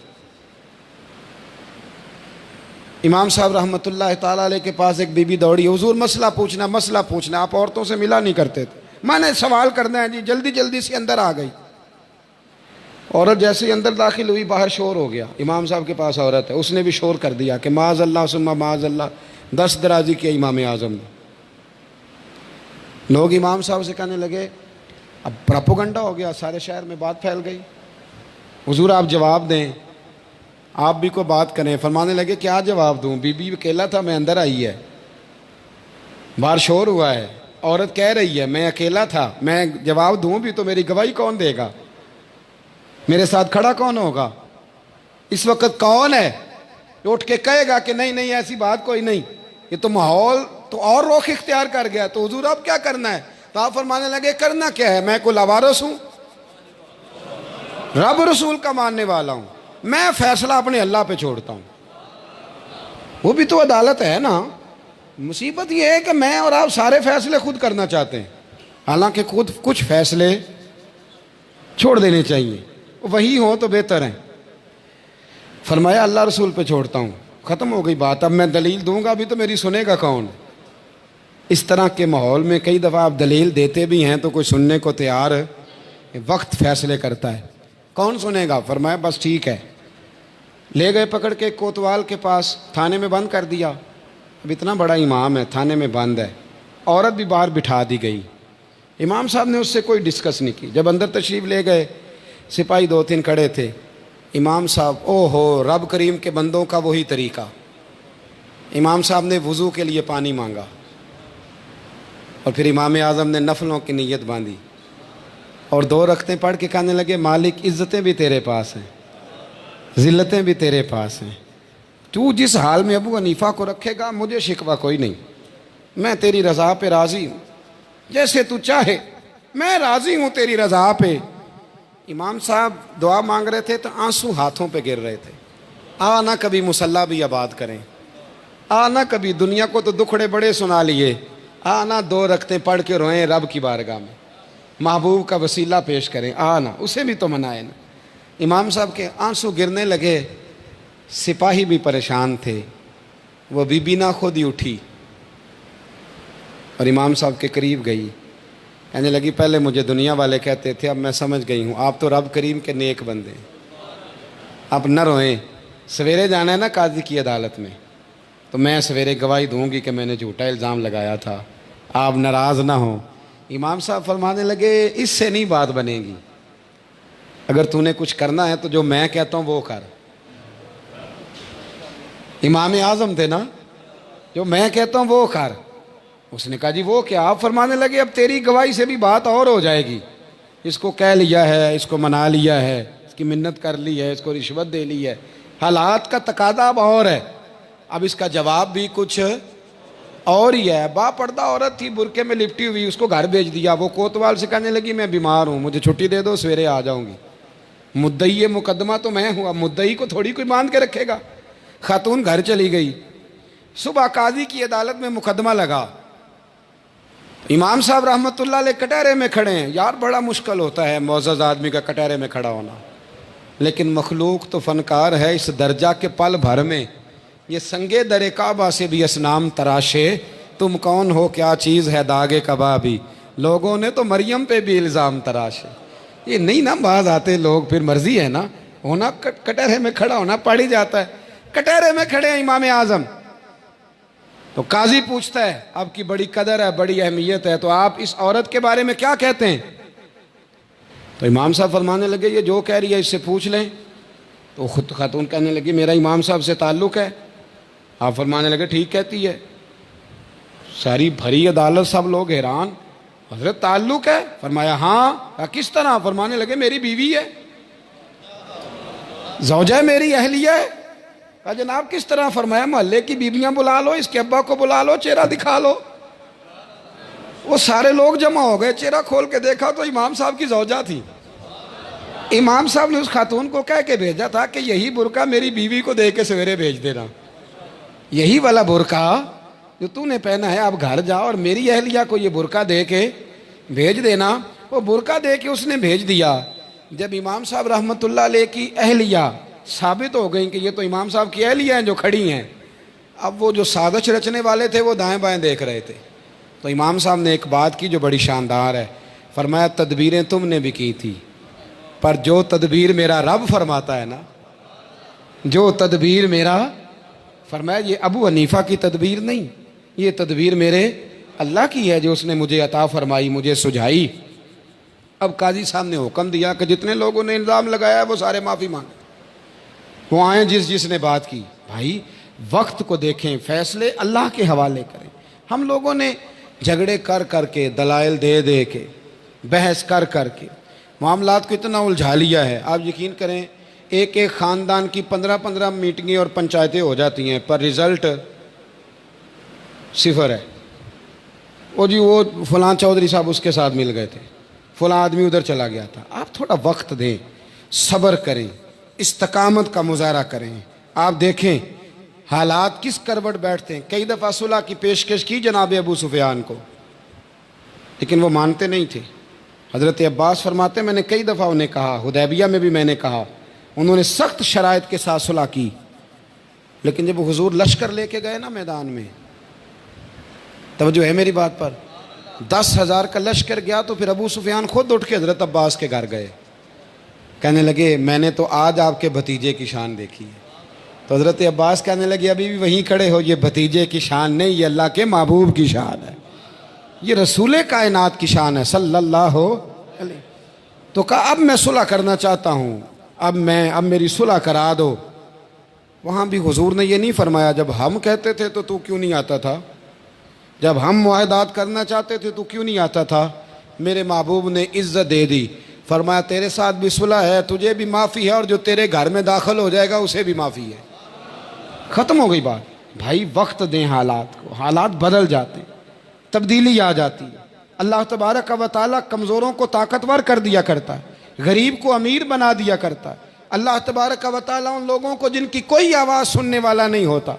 امام صاحب رحمۃ اللہ تعالیٰ علیہ کے پاس ایک بی بی دوڑی، حضور مسئلہ پوچھنا۔ آپ عورتوں سے ملا نہیں کرتے تھے، میں نے سوال کرنا ہے جی، جلدی جلدی سے اندر آ گئی۔ عورت جیسے ہی اندر داخل ہوئی باہر شور ہو گیا، امام صاحب کے پاس عورت ہے، اس نے بھی شور کر دیا کہ معاذ اللہ ثم معاذ اللہ، دست درازی کیا امام اعظم نے۔ لوگ امام صاحب سے کہنے لگے، اب پراپوگنڈا ہو گیا، سارے شہر میں بات پھیل گئی، حضور آپ جواب دیں، آپ بھی کو بات کریں۔ فرمانے لگے کیا جواب دوں؟ بی بی اکیلا تھا، میں اندر آئی ہے، باہر شور ہوا ہے، عورت کہہ رہی ہے میں اکیلا تھا، میں جواب دوں بھی تو میری گواہی کون دے گا؟ میرے ساتھ کھڑا کون ہوگا؟ اس وقت کون ہے اٹھ کے کہے گا کہ نہیں نہیں ایسی بات کوئی نہیں؟ یہ تو ماحول تو اور رخ اختیار کر گیا، تو حضور اب کیا کرنا ہے؟ تو آپ فرمانے لگے کرنا کیا ہے، میں کوئی لاوارث ہوں؟ رب رسول کا ماننے والا ہوں، میں فیصلہ اپنے اللہ پہ چھوڑتا ہوں، وہ بھی تو عدالت ہے نا۔ مصیبت یہ ہے کہ میں اور آپ سارے فیصلے خود کرنا چاہتے ہیں، حالانکہ خود کچھ فیصلے چھوڑ دینے چاہیے، وہی ہوں تو بہتر ہیں۔ فرمایا اللہ رسول پہ چھوڑتا ہوں، ختم ہو گئی بات۔ اب میں دلیل دوں گا بھی تو میری سنے گا کون؟ اس طرح کے ماحول میں کئی دفعہ آپ دلیل دیتے بھی ہیں تو کوئی سننے کو تیار ہے، وقت فیصلے کرتا ہے، کون سنے گا؟ فرمایا بس ٹھیک ہے۔ لے گئے پکڑ کے کوتوال کے پاس، تھانے میں بند کر دیا۔ اب اتنا بڑا امام ہے، تھانے میں بند ہے، عورت بھی باہر بٹھا دی گئی. امام صاحب نے اس سے کوئی ڈسکس نہیں کی. جب اندر تشریف لے گئے سپاہی 2-3 کھڑے تھے. امام صاحب او ہو رب کریم کے بندوں کا وہی طریقہ. امام صاحب نے وضو کے لیے پانی مانگا اور پھر امام اعظم نے نفلوں کی نیت باندھی اور 2 رکعتیں پڑھ کے کہنے لگے مالک عزتیں بھی تیرے پاس ہیں، ذلتیں بھی تیرے پاس ہیں، تو جس حال میں ابو حنیفہ کو رکھے گا مجھے شکوہ کوئی نہیں، میں تیری رضا پہ راضی ہوں، جیسے تو چاہے میں راضی ہوں تیری رضا پہ. امام صاحب دعا مانگ رہے تھے تو آنسو ہاتھوں پہ گر رہے تھے. نہ کبھی مصلی بھی آباد کریں، نہ کبھی دنیا کو تو دکھڑے بڑے سنا لیے، نہ 2 رکعتیں پڑھ کے روئیں رب کی بارگاہ میں، محبوب کا وسیلہ پیش کریں، نہ اسے بھی تو منائیں نا. امام صاحب کے آنسو گرنے لگے. سپاہی بھی پریشان تھے. وہ بی بی نہ خود ہی اٹھی اور امام صاحب کے قریب گئی. کہنے لگی پہلے مجھے دنیا والے کہتے تھے، اب میں سمجھ گئی ہوں آپ تو رب کریم کے نیک بندے ہیں، اب نہ روئیں. سویرے جانا ہے نا قاضی کی عدالت میں، تو میں سویرے گواہی دوں گی کہ میں نے جھوٹا الزام لگایا تھا، آپ ناراض نہ ہوں. امام صاحب فرمانے لگے اس سے نہیں بات بنے گی، اگر تو نے کچھ کرنا ہے تو جو میں کہتا ہوں وہ کر. امام اعظم تھے نا، جو میں کہتا ہوں وہ کر. اس نے کہا جی وہ کیا؟ آپ فرمانے لگے اب تیری گواہی سے بھی بات اور ہو جائے گی، اس کو کہہ لیا ہے، اس کو منا لیا ہے، اس کی منت کر لی ہے، اس کو رشوت دے لی ہے، حالات کا تقاضا اب اور ہے، اب اس کا جواب بھی کچھ اور ہی ہے. با پردہ عورت تھی، برقعے میں لپٹی ہوئی، اس کو گھر بھیج دیا. وہ کوتوال سے کہنے لگی میں بیمار ہوں، مجھے چھٹی دے دو، سویرے آ جاؤں گی. مدعی مقدمہ تو میں ہوں، اب مدعی کو تھوڑی کوئی باندھ کے رکھے گا. خاتون گھر چلی گئی. صبح قاضی کی عدالت میں مقدمہ لگا. امام صاحب رحمۃ اللہ علیہ کٹہرے میں کھڑے ہیں. یار بڑا مشکل ہوتا ہے معزز آدمی کا کٹہرے میں کھڑا ہونا، لیکن مخلوق تو فنکار ہے اس درجہ کے پل بھر میں. یہ سنگے در کعبہ سے بھی اسنام تراشے، تم کون ہو کیا چیز ہے داغے کبابی، لوگوں نے تو مریم پہ بھی الزام تراشے. یہ نہیں نا باز آتے لوگ، پھر مرضی ہے نا ہونا، کٹہرے میں کھڑا ہونا پڑ ہی جاتا ہے. کٹہرے میں کھڑے ہیں امام اعظم. تو قاضی پوچھتا ہے آپ کی بڑی قدر ہے، بڑی اہمیت ہے، تو آپ اس عورت کے بارے میں کیا کہتے ہیں؟ تو امام صاحب فرمانے لگے یہ جو کہہ رہی ہے اس سے پوچھ لیں. تو خود خاتون کہنے لگی میرا امام صاحب سے تعلق ہے. آپ فرمانے لگے ٹھیک کہتی ہے. ساری بھری عدالت سب لوگ حیران، حضرت تعلق ہے؟ فرمایا ہاں. کس طرح؟ فرمانے لگے میری بیوی ہے، زوجہ میری اہلیہ ہے. کہا جناب کس طرح؟ فرمایا محلے کی بیویاں بلا لو، اس کے ابا کو بلا لو، چہرہ دکھا لو. وہ سارے لوگ جمع ہو گئے، چہرہ کھول کے دیکھا تو امام صاحب کی زوجہ تھی. امام صاحب نے اس خاتون کو کہہ کے بھیجا تھا کہ یہی برقع میری بیوی کو دے کے سویرے بھیج دینا، یہی والا برقع جو تو نے پہنا ہے، اب گھر جا اور میری اہلیہ کو یہ برقع دے کے بھیج دینا. وہ برقع دے کے اس نے بھیج دیا. جب امام صاحب رحمۃ اللہ علیہ کی اہلیہ ثابت ہو گئی کہ یہ تو امام صاحب کی اہلیہ ہیں جو کھڑی ہیں، اب وہ جو سازش رچنے والے تھے وہ دائیں بائیں دیکھ رہے تھے. تو امام صاحب نے ایک بات کی جو بڑی شاندار ہے. فرمایا تدبیریں تم نے بھی کی تھی، پر جو تدبیر میرا رب فرماتا ہے نا، جو تدبیر میرا، فرمایا یہ ابو حنیفہ کی تدبیر نہیں، یہ تدبیر میرے اللہ کی ہے جو اس نے مجھے عطا فرمائی، مجھے سجھائی. اب قاضی صاحب نے حکم دیا کہ جتنے لوگوں نے الزام لگایا ہے وہ سارے معافی مانگیں، وہ آئیں جس نے بات کی. بھائی وقت کو دیکھیں، فیصلے اللہ کے حوالے کریں. ہم لوگوں نے جھگڑے کر کے، دلائل دے دے کے، بحث کر کے معاملات کو اتنا الجھا لیا ہے. آپ یقین کریں ایک خاندان کی 15 میٹنگیں اور پنچایتیں ہو جاتی ہیں، پر رزلٹ 0 ہے. وہ جی وہ فلاں چودھری صاحب اس کے ساتھ مل گئے تھے، فلاں آدمی ادھر چلا گیا تھا. آپ تھوڑا وقت دیں، صبر کریں، استقامت کا مظاہرہ کریں. آپ دیکھیں حالات کس کروٹ بیٹھتے ہیں. کئی دفعہ صلح کی پیشکش کی جناب ابو سفیان کو، لیکن وہ مانتے نہیں تھے. حضرت عباس فرماتے میں نے کئی دفعہ انہیں کہا، حدیبیہ میں بھی میں نے کہا، انہوں نے سخت شرائط کے ساتھ صلح کی. لیکن جب حضور لشکر لے کے گئے نا میدان میں، توجہ ہے میری بات پر، 10,000 کا لشکر گیا تو پھر ابو سفیان خود اٹھ کے حضرت عباس کے گھر گئے. کہنے لگے میں نے تو آج آپ کے بھتیجے کی شان دیکھی ہے. تو حضرت عباس کہنے لگے ابھی بھی وہیں کھڑے ہو، یہ بھتیجے کی شان نہیں، یہ اللہ کے محبوب کی شان ہے. یہ رسول کائنات کی شان ہے صلی اللہ علیہ. تو کہا اب میں صلح کرنا چاہتا ہوں، اب میری صلح کرا دو. وہاں بھی حضور نے یہ نہیں فرمایا جب ہم کہتے تھے تو کیوں نہیں آتا تھا، جب ہم معاہدات کرنا چاہتے تھے تو کیوں نہیں آتا تھا. میرے محبوب نے عزت دے دی، فرمایا تیرے ساتھ بھی صلح ہے، تجھے بھی معافی ہے، اور جو تیرے گھر میں داخل ہو جائے گا اسے بھی معافی ہے. ختم ہو گئی بات. بھائی وقت دیں حالات کو، حالات بدل جاتے ہیں، تبدیلی آ جاتی ہے. اللہ تبارک و تعالیٰ کمزوروں کو طاقتور کر دیا کرتا ہے، غریب کو امیر بنا دیا کرتا ہے. اللہ تبارک و تعالیٰ ان لوگوں کو جن کی کوئی آواز سننے والا نہیں ہوتا،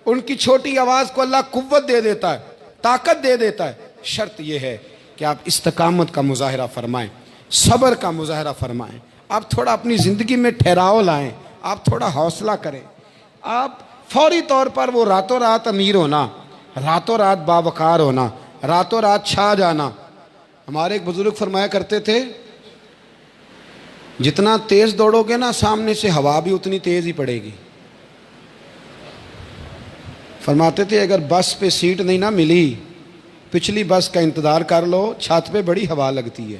ان کی چھوٹی آواز کو اللہ قوت دے دیتا ہے، طاقت دے دیتا ہے. شرط یہ ہے کہ آپ استقامت کا مظاہرہ فرمائیں، صبر کا مظاہرہ فرمائیں. آپ تھوڑا اپنی زندگی میں ٹھہراؤ لائیں، آپ تھوڑا حوصلہ کریں. آپ فوری طور پر وہ راتوں رات امیر ہونا، راتوں رات باوقار ہونا، راتوں رات چھا جانا. ہمارے ایک بزرگ فرمایا کرتے تھے جتنا تیز دوڑو گے نا سامنے سے ہوا بھی اتنی تیز ہی پڑے گی. فرماتے تھے اگر بس پہ سیٹ نہیں نہ ملی، پچھلی بس کا انتظار کر لو، چھت پہ بڑی ہوا لگتی ہے.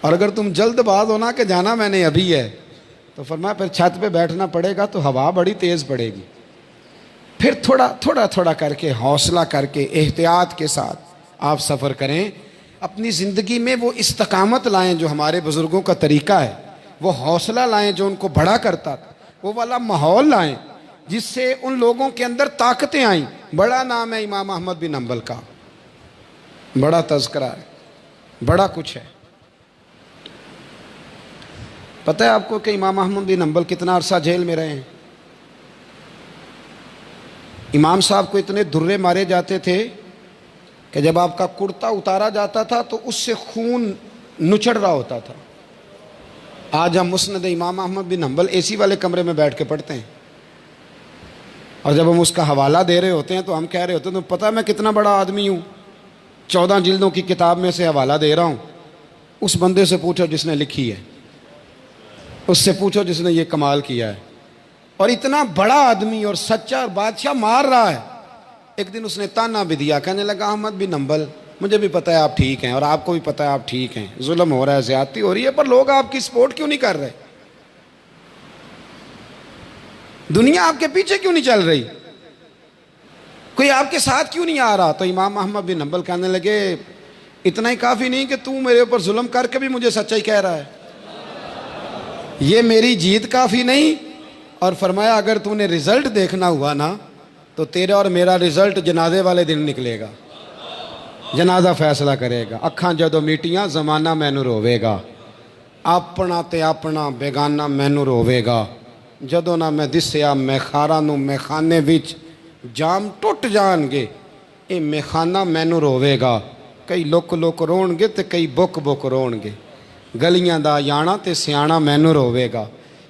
اور اگر تم جلد باز ہونا کہ جانا میں نے ابھی ہے، تو فرمایا پھر چھت پہ بیٹھنا پڑے گا تو ہوا بڑی تیز پڑے گی. پھر تھوڑا تھوڑا کر کے، حوصلہ کر کے، احتیاط کے ساتھ آپ سفر کریں. اپنی زندگی میں وہ استقامت لائیں جو ہمارے بزرگوں کا طریقہ ہے، وہ حوصلہ لائیں جو ان کو بڑا کرتا تھا، وہ والا ماحول لائیں جس سے ان لوگوں کے اندر طاقتیں آئیں. بڑا نام ہے امام احمد بن حنبل کا، بڑا تذکرہ ہے، بڑا کچھ ہے. پتہ ہے آپ کو کہ امام احمد بن حنبل کتنا عرصہ جیل میں رہے ہیں؟ امام صاحب کو اتنے درے مارے جاتے تھے کہ جب آپ کا کرتا اتارا جاتا تھا تو اس سے خون نچڑ رہا ہوتا تھا. آج ہم مسند امام احمد بن حنبل اے سی والے کمرے میں بیٹھ کے پڑھتے ہیں، اور جب ہم اس کا حوالہ دے رہے ہوتے ہیں تو ہم کہہ رہے ہوتے ہیں تو پتہ میں کتنا بڑا آدمی ہوں، 14 جلدوں کی کتاب میں سے حوالہ دے رہا ہوں. اس بندے سے پوچھو جس نے لکھی ہے، اس سے پوچھو جس نے یہ کمال کیا ہے. اور اتنا بڑا آدمی اور سچا اور بادشاہ مار رہا ہے. ایک دن اس نے تانا بھی دیا، کہنے لگا احمد بن حنبل مجھے بھی پتہ ہے آپ ٹھیک ہیں، اور آپ کو بھی پتہ ہے آپ ٹھیک ہیں، ظلم ہو رہا ہے، زیادتی ہو رہی ہے، پر لوگ آپ کی سپورٹ کیوں نہیں کر رہے؟ دنیا آپ کے پیچھے کیوں نہیں چل رہی؟ کوئی آپ کے ساتھ کیوں نہیں آ رہا؟ تو امام احمد بن حنبل کہنے لگے اتنا ہی کافی نہیں کہ تو میرے اوپر ظلم کر کے بھی مجھے سچائی کہہ رہا ہے، یہ میری جیت کافی نہیں. اور فرمایا اگر تو نے رزلٹ دیکھنا ہوا نا تو تیرا اور میرا رزلٹ جنازے والے دن نکلے گا، جنازہ فیصلہ کرے گا. اکھاں جدو میٹیاں زمانہ مینو روے گا، اپنا تے اپنا بیگانہ مینو روے گا. جدو نہ میں دسیا میخارا نو میخانے وچ جام ٹوٹ جان گے، اے میخانہ مینو روے گا. کئی لک لک رون گے تے کئی بک بک رون گے، گلیاں دا یانا تے سیانا مینو روے گا.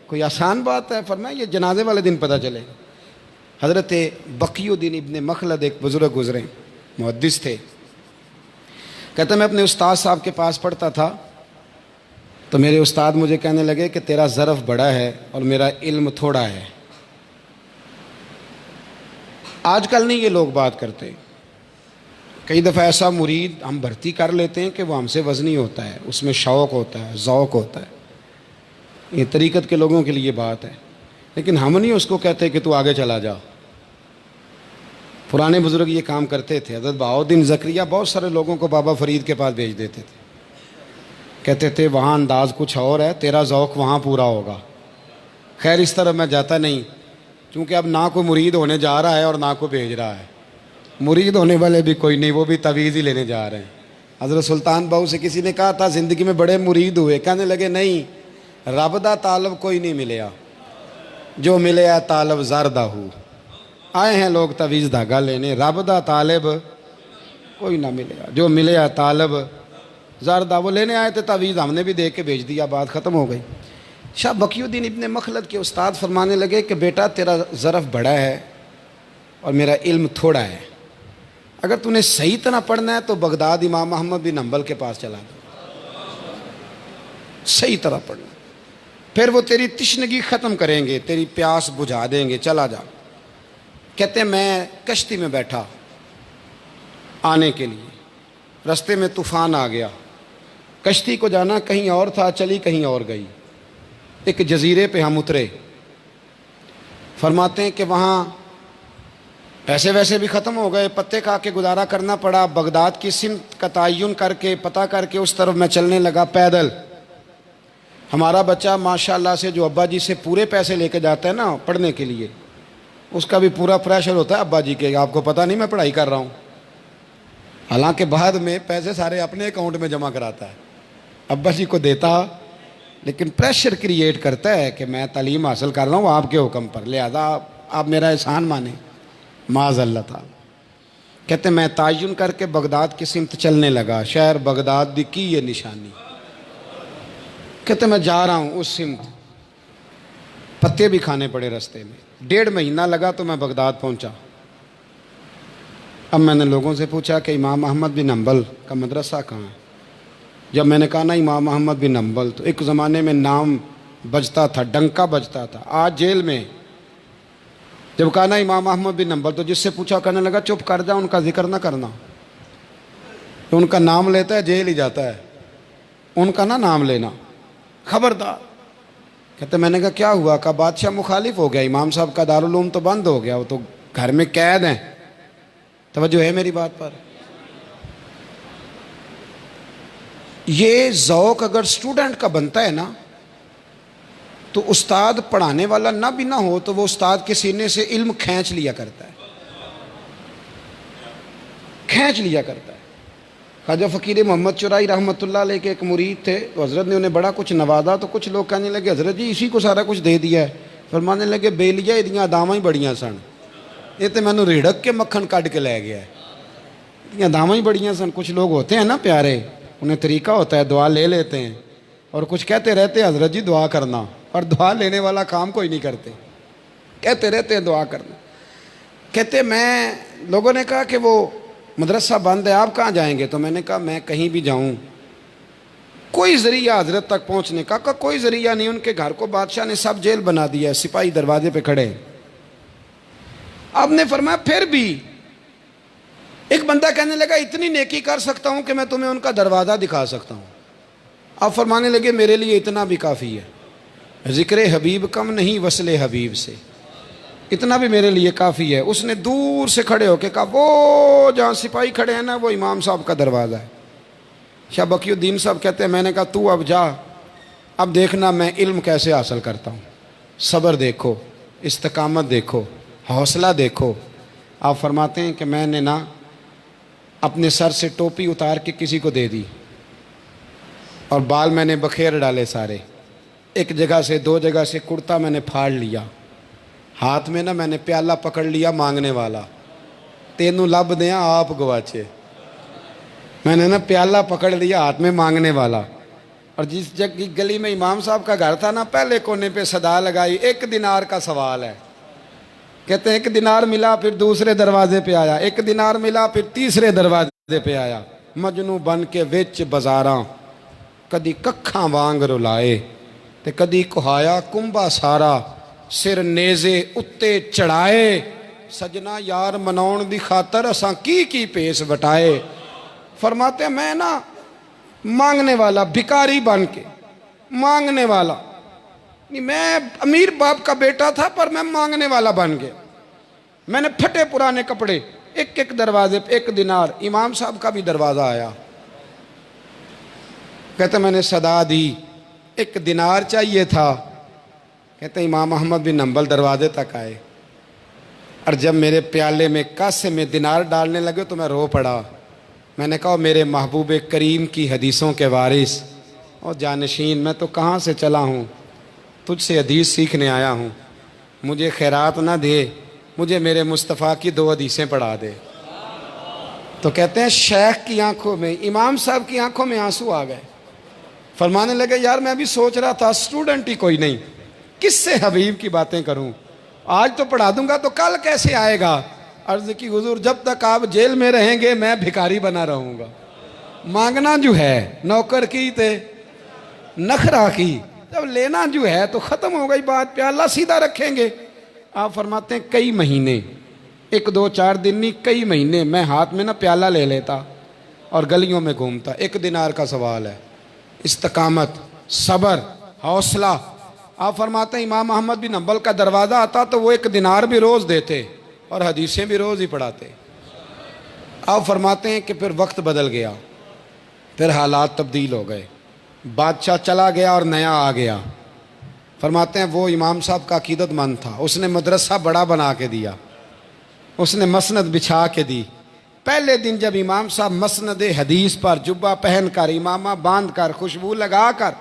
کوئی آسان بات ہے؟ فرمایا یہ جنازے والے دن پتہ چلے گا. حضرت بقی الدین ابن مخلد ایک بزرگ گزرے، محدث تھے. کہتا میں اپنے استاد صاحب کے پاس پڑھتا تھا تو میرے استاد مجھے کہنے لگے کہ تیرا ظرف بڑا ہے اور میرا علم تھوڑا ہے. آج کل نہیں یہ لوگ بات کرتے. کئی دفعہ ایسا مرید ہم بھرتی کر لیتے ہیں کہ وہ ہم سے وزنی ہوتا ہے، اس میں شوق ہوتا ہے، ذوق ہوتا ہے. یہ طریقت کے لوگوں کے لیے بات ہے، لیکن ہم نہیں اس کو کہتے کہ تو آگے چلا جا. پرانے بزرگ یہ کام کرتے تھے. حضرت بہاؤالدین زکریا بہت سارے لوگوں کو بابا فرید کے پاس بھیج دیتے تھے، کہتے تھے وہاں انداز کچھ اور ہے، تیرا ذوق وہاں پورا ہوگا. خیر اس طرح میں جاتا نہیں، کیونکہ اب نہ کوئی مرید ہونے جا رہا ہے اور نہ کوئی بھیج رہا ہے. مرید ہونے والے بھی کوئی نہیں، وہ بھی تعویذ ہی لینے جا رہے ہیں. حضرت سلطان بہو سے کسی نے کہا تھا زندگی میں بڑے مرید ہوئے، کہنے لگے نہیں، رب دا طالب کوئی نہیں ملیا، جو ملیا طالب زردہ ہو. آئے ہیں لوگ تعویذ دھاگا لینے، رب دا طالب کوئی نہ ملیا، جو ملیا طالب زردہ. وہ لینے آئے تھے تعویذ، ہم نے بھی دے کے بھیج دیا، بات ختم ہو گئی. شاہ بقی الدین ابن مخلد کے استاد فرمانے لگے کہ بیٹا تیرا ظرف بڑا ہے اور میرا علم تھوڑا ہے. اگر تو نے صحیح طرح پڑھنا ہے تو بغداد امام احمد بن حنبل کے پاس چلا جا، صحیح طرح پڑھنا، پھر وہ تیری تشنگی ختم کریں گے، تیری پیاس بجھا دیں گے، چلا جا. کہتے ہیں میں کشتی میں بیٹھا آنے کے لیے، رستے میں طوفان آ گیا، کشتی کو جانا کہیں اور تھا، چلی کہیں اور گئی۔ ایک جزیرے پہ ہم اترے۔ فرماتے ہیں کہ وہاں پیسے ویسے بھی ختم ہو گئے، پتے کھا کے گزارا کرنا پڑا۔ بغداد کی سمت کا تعین کر کے پتہ کر کے اس طرف میں چلنے لگا پیدل۔ ہمارا بچہ ماشاءاللہ سے جو ابا جی سے پورے پیسے لے کے جاتا ہے نا پڑھنے کے لیے، اس کا بھی پورا پریشر ہوتا ہے ابا جی کے، آپ کو پتہ نہیں میں پڑھائی کر رہا ہوں، حالانکہ بعد میں پیسے سارے اپنے اکاؤنٹ میں جمع کراتا ہے، ابا جی کو دیتا لیکن پریشر کریٹ کرتا ہے کہ میں تعلیم حاصل کر رہا ہوں آپ کے حکم پر، لہذا آپ میرا احسان مانیں معاذ اللہ تعالی۔ کہتے میں تعین کر کے بغداد کی سمت چلنے لگا، شہر بغداد دی کی یہ نشانی۔ کہتے میں جا رہا ہوں اس سمت، پتے بھی کھانے پڑے رستے میں، 1.5 مہینہ لگا تو میں بغداد پہنچا۔ اب میں نے لوگوں سے پوچھا کہ امام احمد بن حنبل کا مدرسہ کہاں ہے؟ جب میں نے کہا نا امام احمد بن حنبل، تو ایک زمانے میں نام بجتا تھا، ڈنکا بجتا تھا، آج جیل میں۔ جب کہا نا امام احمد بن حنبل تو جس سے پوچھا کہنے لگا چپ کر جا، ان کا ذکر نہ کرنا، تو ان کا نام لیتا ہے جیل ہی جاتا ہے، ان کا نہ نام لینا، خبردار۔ کہتے میں نے کہا کیا ہوا؟ کہا بادشاہ مخالف ہو گیا، امام صاحب کا دارالعلوم تو بند ہو گیا، وہ تو گھر میں قید ہیں۔ توجہ ہے میری بات پر؟ یہ ذوق اگر اسٹوڈنٹ کا بنتا ہے نا تو استاد پڑھانے والا نہ بھی نہ ہو تو وہ استاد کے سینے سے علم کھینچ لیا کرتا ہے، کھینچ لیا کرتا ہے۔ خواجہ فقیر محمد چرائی رحمۃ اللہ علیہ کے ایک مرید تھے، تو حضرت نے انہیں بڑا کچھ نوازا، تو کچھ لوگ کہنے لگے حضرت جی اسی کو سارا کچھ دے دیا ہے۔ فرمانے لگے بیلیاں ایدیاں داواں ہی بڑیاں سن، یہ تو مینوں ریڑک کے مکھن کڈ کے لے گیا ہے، ایدیاں داواں ہی بڑیاں سن۔ کچھ لوگ ہوتے ہیں نا پیارے، انہیں طریقہ ہوتا ہے دعا لے لیتے ہیں، اور کچھ کہتے رہتے ہیں حضرت جی دعا کرنا، اور دعا لینے والا کام کوئی نہیں کرتے، کہتے رہتے ہیں دعا کرنا۔ کہتے میں لوگوں نے کہا کہ وہ مدرسہ بند ہے، آپ کہاں جائیں گے؟ تو میں نے کہا میں کہیں بھی جاؤں، کوئی ذریعہ حضرت تک پہنچنے کا؟ کوئی ذریعہ نہیں، ان کے گھر کو بادشاہ نے سب جیل بنا دیا ہے، سپاہی دروازے پہ کھڑے۔ آپ نے فرمایا پھر بھی ایک بندہ کہنے لگا اتنی نیکی کر سکتا ہوں کہ میں تمہیں ان کا دروازہ دکھا سکتا ہوں۔ آپ فرمانے لگے میرے لیے اتنا بھی کافی ہے، ذکر حبیب کم نہیں وصل حبیب سے، اتنا بھی میرے لیے کافی ہے۔ اس نے دور سے کھڑے ہو کے کہا وہ جہاں سپاہی کھڑے ہیں نا وہ امام صاحب کا دروازہ ہے۔ شاہ بقی الدین صاحب کہتے ہیں میں نے کہا تو اب جا، اب دیکھنا میں علم کیسے حاصل کرتا ہوں، صبر دیکھو، استقامت دیکھو، حوصلہ دیکھو۔ آپ فرماتے ہیں کہ میں نے نا اپنے سر سے ٹوپی اتار کے کسی کو دے دی، اور بال میں نے بکھیر ڈالے سارے، ایک جگہ سے 2 جگہ سے کرتا میں نے پھاڑ لیا، ہاتھ میں نا میں نے پیالہ پکڑ لیا مانگنے والا، تینوں لب دیاں آپ گواچے، میں نے نا پیالہ پکڑ لیا ہاتھ میں مانگنے والا۔ اور جس جگہ گلی میں امام صاحب کا گھر تھا نا پہلے کونے پہ صدا لگائی 1 دینار کا سوال ہے۔ کہتے ہیں 1 دینار ملا، پھر دوسرے دروازے پہ آیا، 1 دینار ملا، پھر تیسرے دروازے پہ آیا، مجنوں بن کے وچ بازاراں کدی ککھاں وانگ رلائے تے کدی کہایا کنبا سارا، سر نیزے اتے چڑھائے، سجنا یار مناؤن دی خاطر اساں کی پیس وٹائے۔ فرماتے ہیں میں نا مانگنے والا، بھکاری بن کے مانگنے والا، میں امیر باپ کا بیٹا تھا پر میں مانگنے والا بن گیا۔ میں نے پھٹے پرانے کپڑے، ایک دروازے پہ 1 دینار، امام صاحب کا بھی دروازہ آیا، کہتے میں نے صدا دی 1 دینار چاہیے تھا، کہتے امام احمد بن حنبل دروازے تک آئے، اور جب میرے پیالے میں کاسے میں دینار ڈالنے لگے تو میں رو پڑا۔ میں نے کہا میرے محبوب کریم کی حدیثوں کے وارث اور جانشین، میں تو کہاں سے چلا ہوں، تجھ سے حدیث سیکھنے آیا ہوں، مجھے خیرات نہ دے، مجھے میرے مصطفیٰ کی 2 حدیثیں پڑھا دے۔ تو کہتے ہیں شیخ کی آنکھوں میں، امام صاحب کی آنکھوں میں آنسو آ گئے، فرمانے لگے یار میں بھی سوچ رہا تھا اسٹوڈنٹ ہی کوئی نہیں، کس سے حبیب کی باتیں کروں، آج تو پڑھا دوں گا تو کل کیسے آئے گا؟ عرض کی حضور جب تک آپ جیل میں رہیں گے میں بھکاری بنا رہوں گا، مانگنا جو ہے نوکر کی تے نخرا کی، جب لینا جو ہے تو ختم ہو گئی بات، پیالہ سیدھا رکھیں گے۔ آپ فرماتے ہیں کئی مہینے، 1 2 4 دن نہیں، کئی مہینے میں ہاتھ میں نا پیالہ لے لیتا اور گلیوں میں گھومتا. 1 دینار کا سوال ہے. استقامت، صبر، حوصلہ. آپ فرماتے ہیں امام احمد بن حنبل کا دروازہ آتا تو وہ 1 دینار بھی روز دیتے اور حدیثیں بھی روز ہی پڑھاتے. آپ فرماتے ہیں کہ پھر وقت بدل گیا، پھر حالات تبدیل ہو گئے، بادشاہ چلا گیا اور نیا آ گیا. فرماتے ہیں وہ امام صاحب کا عقیدت مند تھا، اس نے مدرسہ بڑا بنا کے دیا، اس نے مسند بچھا کے دی. پہلے دن جب امام صاحب مسند حدیث پر جبہ پہن کر، امامہ باندھ کر، خوشبو لگا کر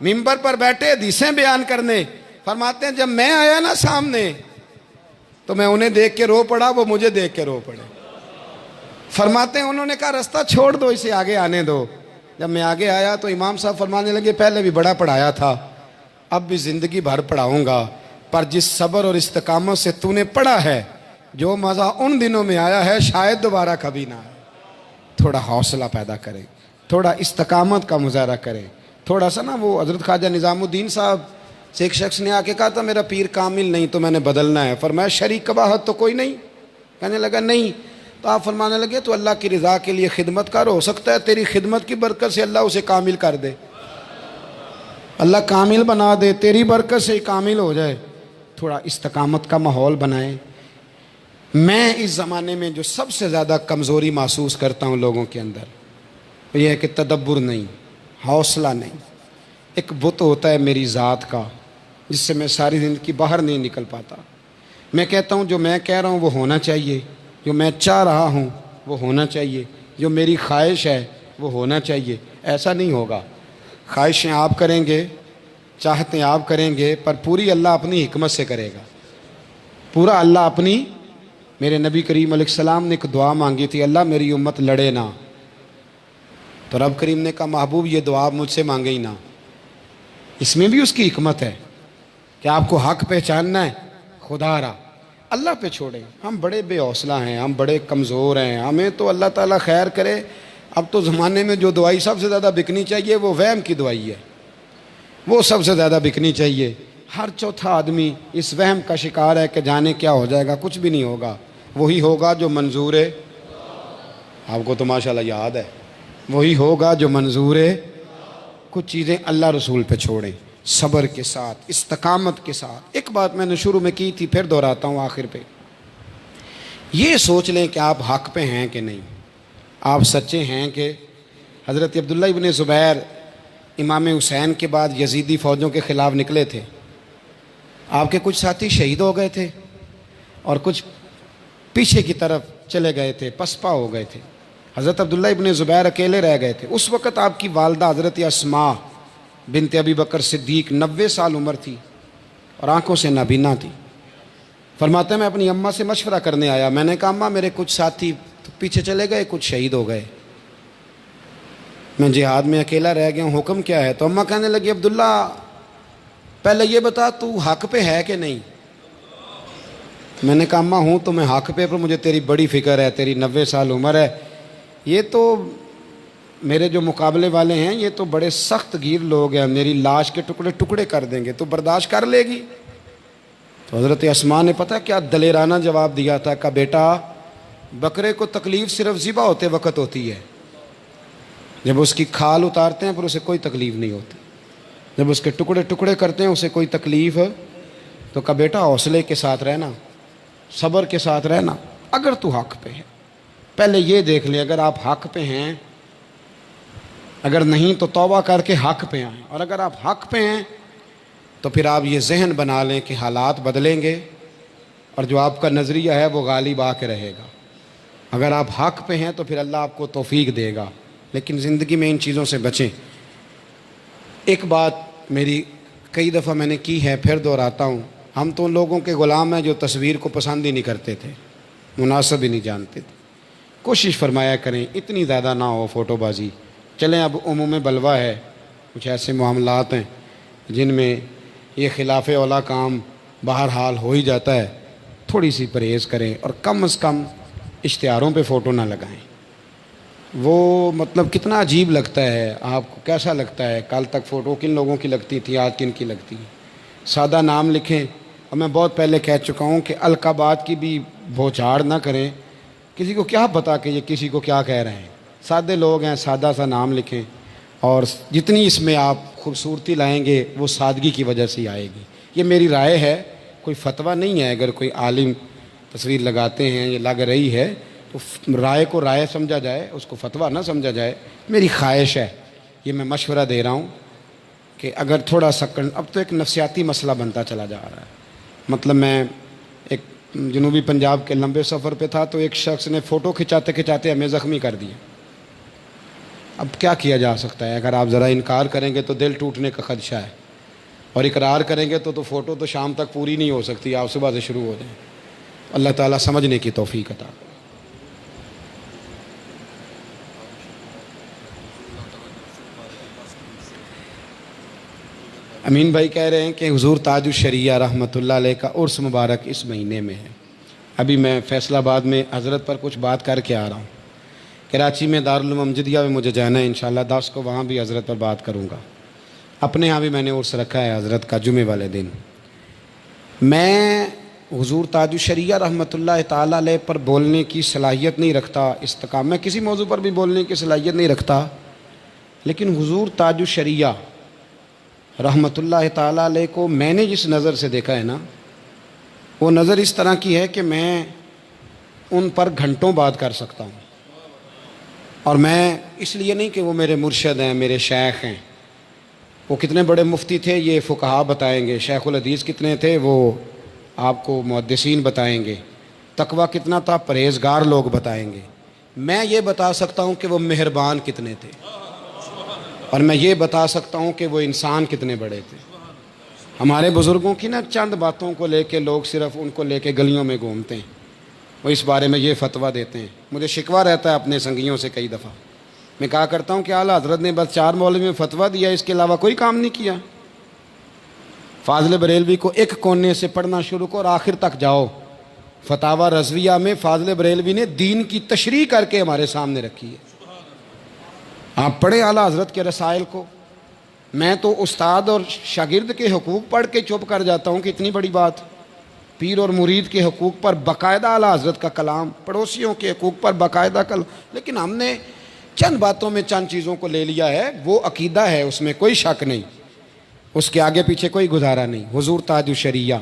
ممبر پر بیٹھے حدیثیں بیان کرنے، فرماتے ہیں جب میں آیا نا سامنے تو میں انہیں دیکھ کے رو پڑا، وہ مجھے دیکھ کے رو پڑے. فرماتے ہیں انہوں نے کہا رستہ چھوڑ دو، اسے آگے آنے دو. جب میں آگے آیا تو امام صاحب فرمانے لگے پہلے بھی بڑا پڑھایا تھا، اب بھی زندگی بھر پڑھاؤں گا، پر جس صبر اور استقامت سے تو نے پڑھا ہے، جو مزہ ان دنوں میں آیا ہے شاید دوبارہ کبھی نہ آئے. تھوڑا حوصلہ پیدا کریں، تھوڑا استقامت کا مظاہرہ کریں. تھوڑا سا نا وہ حضرت خواجہ نظام الدین صاحب سے ایک شخص نے آ کے کہا تھا میرا پیر کامل نہیں تو میں نے بدلنا ہے. فرمایا شریک قباحت تو کوئی نہیں؟ کہنے لگا نہیں. تو آپ فرمانے لگے تو اللہ کی رضا کے لیے خدمت کر، ہو سکتا ہے تیری خدمت کی برکت سے اللہ اسے کامل کر دے، اللہ کامل بنا دے، تیری برکت سے ہی کامل ہو جائے. تھوڑا استقامت کا ماحول بنائیں. میں اس زمانے میں جو سب سے زیادہ کمزوری محسوس کرتا ہوں لوگوں کے اندر، وہ یہ ہے کہ تدبر نہیں، حوصلہ نہیں. ایک بت ہوتا ہے میری ذات کا جس سے میں ساری زندگی باہر نہیں نکل پاتا. میں کہتا ہوں جو میں کہہ رہا ہوں وہ ہونا چاہیے، جو میں چاہ رہا ہوں وہ ہونا چاہیے، جو میری خواہش ہے وہ ہونا چاہیے. ایسا نہیں ہوگا. خواہشیں آپ کریں گے، چاہتے آپ کریں گے، پر پوری اللہ اپنی حکمت سے کرے گا. پورا اللہ اپنی. میرے نبی کریم علیہ السلام نے ایک دعا مانگی تھی، اللہ میری امت لڑے نہ. تو رب کریم نے کہا محبوب یہ دعا مجھ سے مانگے ہی نہ. اس میں بھی اس کی حکمت ہے کہ آپ کو حق پہچاننا ہے. خدا را اللہ پہ چھوڑیں. ہم بڑے بے حوصلہ ہیں، ہم بڑے کمزور ہیں، ہمیں تو اللہ تعالیٰ خیر کرے. اب تو زمانے میں جو دوائی سب سے زیادہ بکنی چاہیے وہ وہم کی دوائی ہے، وہ سب سے زیادہ بکنی چاہیے. ہر چوتھا آدمی اس وہم کا شکار ہے کہ جانے کیا ہو جائے گا. کچھ بھی نہیں ہوگا، وہی ہوگا جو منظور ہے. آپ کو تو ماشاءاللہ یاد ہے، وہی ہوگا جو منظور ہے. کچھ چیزیں اللہ رسول پہ چھوڑیں، صبر کے ساتھ، استقامت کے ساتھ. ایک بات میں نے شروع میں کی تھی پھر دہراتا ہوں آخر پہ. یہ سوچ لیں کہ آپ حق پہ ہیں کہ نہیں، آپ سچے ہیں کہ. حضرت عبداللہ ابن زبیر امام حسین کے بعد یزیدی فوجوں کے خلاف نکلے تھے. آپ کے کچھ ساتھی شہید ہو گئے تھے اور کچھ پیچھے کی طرف چلے گئے تھے، پسپا ہو گئے تھے. حضرت عبداللہ ابن زبیر اکیلے رہ گئے تھے. اس وقت آپ کی والدہ حضرت اسماء بنت ابی بکر صدیق 90 سال عمر تھی اور آنکھوں سے نابینا تھی. فرماتے ہیں میں اپنی اماں سے مشورہ کرنے آیا. میں نے کہا اماں میرے کچھ ساتھی پیچھے چلے گئے، کچھ شہید ہو گئے، میں جہاد میں اکیلا رہ گیا ہوں، حکم کیا ہے؟ تو اماں کہنے لگی عبداللہ پہلے یہ بتا تو حق پہ ہے کہ نہیں. میں نے کہا اماں ہوں تو میں حق پہ، پر مجھے تیری بڑی فکر ہے، تیری 90 سال عمر ہے، یہ تو میرے جو مقابلے والے ہیں یہ تو بڑے سخت گیر لوگ ہیں، میری لاش کے ٹکڑے ٹکڑے کر دیں گے، تو برداشت کر لے گی؟ تو حضرت اسماء نے پتہ کیا دلیرانہ جواب دیا تھا کہ بیٹا بکرے کو تکلیف صرف ذبح ہوتے وقت ہوتی ہے، جب اس کی کھال اتارتے ہیں پھر اسے کوئی تکلیف نہیں ہوتی، جب اس کے ٹکڑے ٹکڑے کرتے ہیں اسے کوئی تکلیف. تو کہا بیٹا حوصلے کے ساتھ رہنا، صبر کے ساتھ رہنا. اگر تو حق پہ ہے پہلے یہ دیکھ لیں اگر آپ حق پہ ہیں، اگر نہیں تو توبہ کر کے حق پہ آئیں. اور اگر آپ حق پہ ہیں تو پھر آپ یہ ذہن بنا لیں کہ حالات بدلیں گے اور جو آپ کا نظریہ ہے وہ غالب آ کے رہے گا. اگر آپ حق پہ ہیں تو پھر اللہ آپ کو توفیق دے گا. لیکن زندگی میں ان چیزوں سے بچیں. ایک بات میری کئی دفعہ میں نے کی ہے پھر دہراتا ہوں، ہم تو ان لوگوں کے غلام ہیں جو تصویر کو پسند ہی نہیں کرتے تھے، مناسب ہی نہیں جانتے تھے. کوشش فرمایا کریں اتنی زیادہ نہ ہو فوٹو بازی. چلیں اب عموم بلوہ ہے، کچھ ایسے معاملات ہیں جن میں یہ خلاف اولا کام بہرحال ہو ہی جاتا ہے، تھوڑی سی پرہیز کریں اور کم از کم اشتہاروں پہ فوٹو نہ لگائیں. وہ مطلب کتنا عجیب لگتا ہے، آپ کو کیسا لگتا ہے؟ کل تک فوٹو کن لوگوں کی لگتی تھی، آج کن کی لگتی ہے؟ سادہ نام لکھیں. اور میں بہت پہلے کہہ چکا ہوں کہ القابات کی بھی بھوچاڑ نہ کریں. کسی کو کیا پتا کہ یہ کسی کو کیا کہہ رہے ہیں. سادے لوگ ہیں، سادہ سا نام لکھیں، اور جتنی اس میں آپ خوبصورتی لائیں گے وہ سادگی کی وجہ سے ہی آئے گی۔ یہ میری رائے ہے، کوئی فتویٰ نہیں ہے۔ اگر کوئی عالم تصویر لگاتے ہیں، یہ لگ رہی ہے تو رائے کو رائے سمجھا جائے، اس کو فتویٰ نہ سمجھا جائے۔ میری خواہش ہے، یہ میں مشورہ دے رہا ہوں کہ اگر تھوڑا سا اب تو ایک نفسیاتی مسئلہ بنتا چلا جا رہا ہے۔ مطلب میں ایک جنوبی پنجاب کے لمبے سفر پہ تھا تو ایک شخص نے فوٹو کھچاتے کھچاتے ہمیں زخمی کر دیا۔ اب کیا کیا جا سکتا ہے؟ اگر آپ ذرا انکار کریں گے تو دل ٹوٹنے کا خدشہ ہے، اور اقرار کریں گے تو فوٹو تو شام تک پوری نہیں ہو سکتی، آپ صبح سے شروع ہو جائیں۔ اللہ تعالیٰ سمجھنے کی توفیق عطا۔ امین بھائی کہہ رہے ہیں کہ حضور تاج الشریعہ رحمۃ اللہ علیہ کا عرس مبارک اس مہینے میں ہے۔ ابھی میں فیصل آباد میں حضرت پر کچھ بات کر کے آ رہا ہوں۔ کراچی میں دارالعلوم امجدیہ میں مجھے جانا ہے انشاءاللہ 10 کو، وہاں بھی حضرت پر بات کروں گا۔ اپنے ہاں بھی میں نے عرس رکھا ہے حضرت کا جمعے والے دن۔ میں حضور تاج الشریعہ رحمۃ اللہ تعالی علیہ پر بولنے کی صلاحیت نہیں رکھتا، استقامت میں کسی موضوع پر بھی بولنے کی صلاحیت نہیں رکھتا، لیکن حضور تاج الشریعہ رحمۃ اللہ تعالی علیہ کو میں نے جس نظر سے دیکھا ہے نا، وہ نظر اس طرح کی ہے کہ میں ان پر گھنٹوں بات کر سکتا ہوں۔ اور میں اس لیے نہیں کہ وہ میرے مرشد ہیں، میرے شیخ ہیں۔ وہ کتنے بڑے مفتی تھے یہ فقہا بتائیں گے، شیخ الحدیث کتنے تھے وہ آپ کو محدثین بتائیں گے، تقویٰ کتنا تھا پرہیزگار لوگ بتائیں گے۔ میں یہ بتا سکتا ہوں کہ وہ مہربان کتنے تھے، اور میں یہ بتا سکتا ہوں کہ وہ انسان کتنے بڑے تھے۔ ہمارے بزرگوں کی نا چند باتوں کو لے کے لوگ صرف ان کو لے کے گلیوں میں گھومتے ہیں، وہ اس بارے میں یہ فتویٰ دیتے ہیں۔ مجھے شکوہ رہتا ہے اپنے سنگیوں سے کئی دفعہ، میں کہا کرتا ہوں کہ اعلیٰ حضرت نے بس 4 مولوی میں فتویٰ دیا، اس کے علاوہ کوئی کام نہیں کیا۔ فاضل بریلوی کو ایک کونے سے پڑھنا شروع کرو اور آخر تک جاؤ، فتاوی رضویہ میں فاضل بریلوی نے دین کی تشریح کر کے ہمارے سامنے رکھی ہے۔ آپ پڑھیں اعلیٰ حضرت کے رسائل کو۔ میں تو استاد اور شاگرد کے حقوق پڑھ کے چپ کر جاتا ہوں کہ اتنی بڑی بات، پیر اور مرید کے حقوق پر باقاعدہ اعلیٰ حضرت کا کلام، پڑوسیوں کے حقوق پر باقاعدہ لیکن ہم نے چند باتوں میں چند چیزوں کو لے لیا ہے، وہ عقیدہ ہے، اس میں کوئی شک نہیں، اس کے آگے پیچھے کوئی گزارا نہیں۔ حضور تاج الشریعہ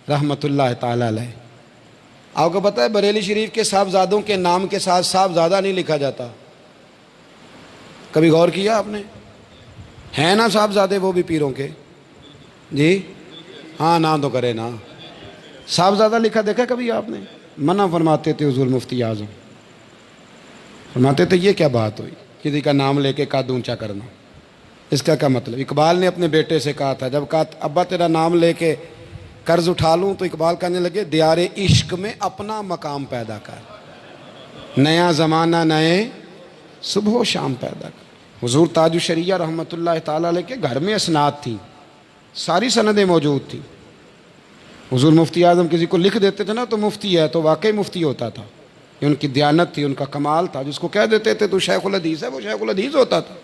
رحمۃ اللہ تعالی علیہ، آپ کو پتہ ہے بریلی شریف کے صاحبزادوں کے نام کے ساتھ صاحبزادہ نہیں لکھا جاتا؟ کبھی غور کیا آپ نے؟ ہیں نا صاحبزادے وہ بھی پیروں کے؟ جی ہاں، نہ تو کرے نا، صاحبزادہ لکھا دیکھا کبھی آپ نے؟ منع فرماتے تھے حضور مفتی اعظم، فرماتے تھے یہ کیا بات ہوئی کسی کا نام لے کے قد اونچا کرنا، اس کا کیا مطلب؟ اقبال نے اپنے بیٹے سے کہا تھا، جب کہا ابا تیرا نام لے کے قرض اٹھا لوں، تو اقبال کہنے لگے دیار عشق میں اپنا مقام پیدا کر، نیا زمانہ نئے صبح و شام پیدا کر۔ حضور تاج الشریعہ رحمۃ اللہ تعالی علیہ کے گھر میں اسناد تھیں، ساری سندیں موجود تھیں۔ حضور مفتی اعظم کسی کو لکھ دیتے تھے نا تو مفتی ہے تو واقعی مفتی ہوتا تھا، یہ ان کی دیانت تھی، ان کا کمال تھا۔ جس کو کہہ دیتے تھے تو شیخ الحدیث ہے، وہ شیخ الحدیث ہوتا تھا۔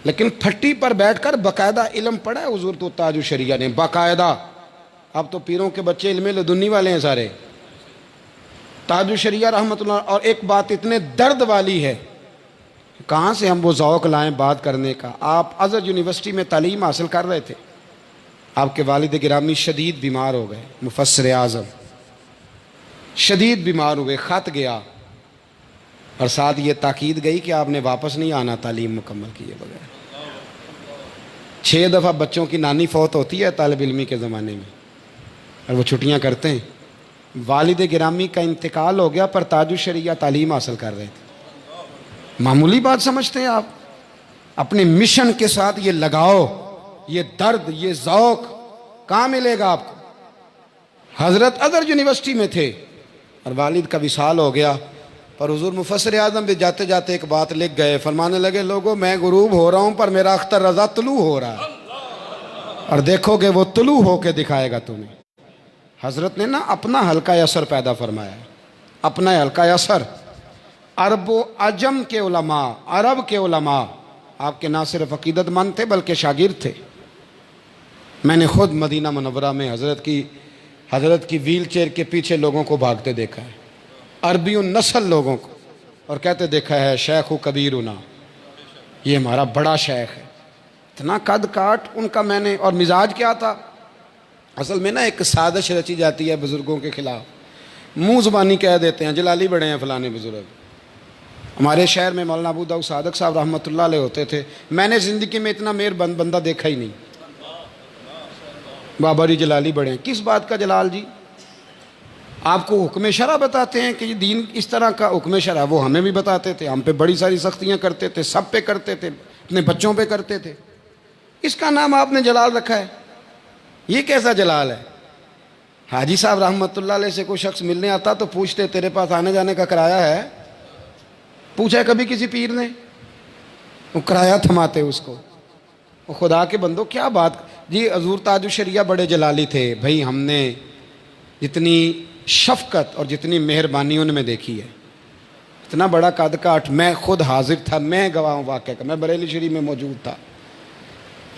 لیکن پھٹی پر بیٹھ کر باقاعدہ علم پڑھا ہے حضور تو تاج الشریعہ نے، باقاعدہ۔ اب تو پیروں کے بچے علم لدنی والے ہیں سارے۔ تاج الشریعہ رحمۃ اللہ، اور ایک بات اتنے درد والی ہے، کہاں سے ہم وہ ذوق لائیں بات کرنے کا۔ آپ ازہر یونیورسٹی میں تعلیم حاصل کر رہے تھے، آپ کے والد گرامی شدید بیمار ہو گئے، مفسر اعظم شدید بیمار ہوئے، خط گیا اور ساتھ یہ تاکید گئی کہ آپ نے واپس نہیں آنا تعلیم مکمل کیے بغیر۔ 6 دفعہ بچوں کی نانی فوت ہوتی ہے طالب علمی کے زمانے میں، اور وہ چھٹیاں کرتے ہیں۔ والد گرامی کا انتقال ہو گیا پر تاج الشریعہ تعلیم حاصل کر رہے تھے۔ معمولی بات سمجھتے ہیں آپ؟ اپنے مشن کے ساتھ یہ لگاؤ، یہ درد، یہ ذوق کہاں ملے گا آپ کو؟ حضرت ازہر یونیورسٹی میں تھے اور والد کا وصال ہو گیا، پر حضور مفسر اعظم بھی جاتے جاتے ایک بات لکھ گئے، فرمانے لگے لوگوں میں غروب ہو رہا ہوں پر میرا اختر رضا طلوع ہو رہا ہے، اور دیکھو گے وہ طلوع ہو کے دکھائے گا تمہیں۔ حضرت نے نا اپنا حلقہ اثر پیدا فرمایا، اپنا حلقہ اثر۔ عرب و عجم کے علماء، عرب کے علماء آپ کے نہ صرف عقیدت مند تھے بلکہ شاگرد تھے۔ میں نے خود مدینہ منورہ میں حضرت کی ویل چیئر کے پیچھے لوگوں کو بھاگتے دیکھا ہے، عربی النسل لوگوں کو، اور کہتے دیکھا ہے شیخ و کبیرنا، یہ ہمارا بڑا شیخ ہے، اتنا قد کاٹ ان کا. میں نے اور مزاج کیا تھا، اصل میں نا ایک سازش رچی جاتی ہے بزرگوں کے خلاف، منہ زبانی کہہ دیتے ہیں جلالی بڑے ہیں فلانے بزرگ. ہمارے شہر میں مولانا ابو داؤد صادق صاحب رحمۃ اللہ علیہ ہوتے تھے، میں نے زندگی میں اتنا مہر بند بندہ دیکھا ہی نہیں. بابا جی جلالی بڑے ہیں، کس بات کا جلال جی؟ آپ کو حکم شرع بتاتے ہیں کہ یہ دین اس طرح کا حکم شرع، وہ ہمیں بھی بتاتے تھے، ہم پہ بڑی ساری سختیاں کرتے تھے، سب پہ کرتے تھے، اپنے بچوں پہ کرتے تھے. اس کا نام آپ نے جلال رکھا ہے، یہ کیسا جلال ہے؟ حاجی صاحب رحمۃ اللہ علیہ سے کوئی شخص ملنے آتا تو پوچھتے تیرے پاس آنے جانے کا کرایہ ہے؟ پوچھا ہے کبھی کسی پیر نے؟ وہ کرایہ تھماتے اس کو. وہ خدا کے بندو کیا بات جی. حضور تاج الشریعہ بڑے جلالی تھے بھائی، ہم نے جتنی شفقت اور جتنی مہربانی ان میں دیکھی ہے، اتنا بڑا قد کاٹ. میں خود حاضر تھا، میں گواہ ہوں واقعہ کا، میں بریلی شریف میں موجود تھا.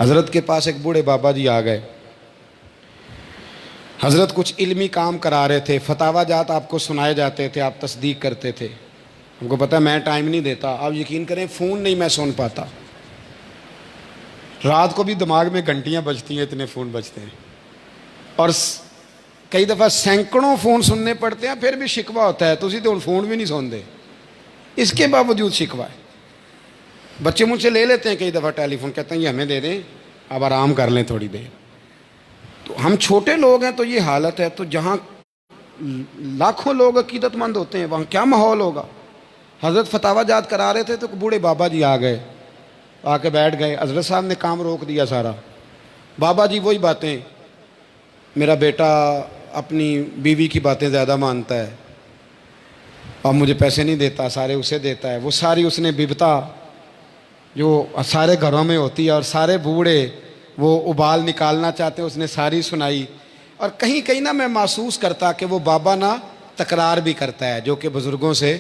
حضرت کے پاس ایک بوڑھے بابا جی آ گئے. حضرت کچھ علمی کام کرا رہے تھے، فتاوا جات آپ کو سنائے جاتے تھے، آپ تصدیق کرتے تھے. ہم کو پتہ ہے میں ٹائم نہیں دیتا، آپ یقین کریں فون نہیں میں سن پاتا، رات کو بھی دماغ میں گھنٹیاں بجتی ہیں، اتنے فون بجتے ہیں. اور کئی دفعہ سینکڑوں فون سننے پڑتے ہیں، پھر بھی شکوہ ہوتا ہے تسی تو فون بھی نہیں سنتے، اس کے باوجود شکوہ ہے. بچے مجھ سے لے لیتے ہیں کئی دفعہ ٹیلی فون، کہتے ہیں یہ ہمیں دے دیں اب آرام کر لیں تھوڑی دیر. تو ہم چھوٹے لوگ ہیں تو یہ حالت ہے، تو جہاں لاکھوں لوگ عقیدت مند ہوتے ہیں وہاں کیا ماحول ہوگا. حضرت فتاوا جات کرا رہے تھے تو بوڑھے بابا جی آ گئے، آ کے بیٹھ گئے. حضرت صاحب نے کام روک دیا سارا. بابا جی وہی باتیں، میرا بیٹا اپنی بیوی کی باتیں زیادہ مانتا ہے، اب مجھے پیسے نہیں دیتا، سارے اسے دیتا ہے. وہ ساری اس نے ببتا جو سارے گھروں میں ہوتی ہے، اور سارے بوڑھے وہ ابال نکالنا چاہتے ہیں، اس نے ساری سنائی. اور کہیں کہیں نہ میں محسوس کرتا کہ وہ بابا نا تکرار بھی کرتا ہے، جو کہ بزرگوں سے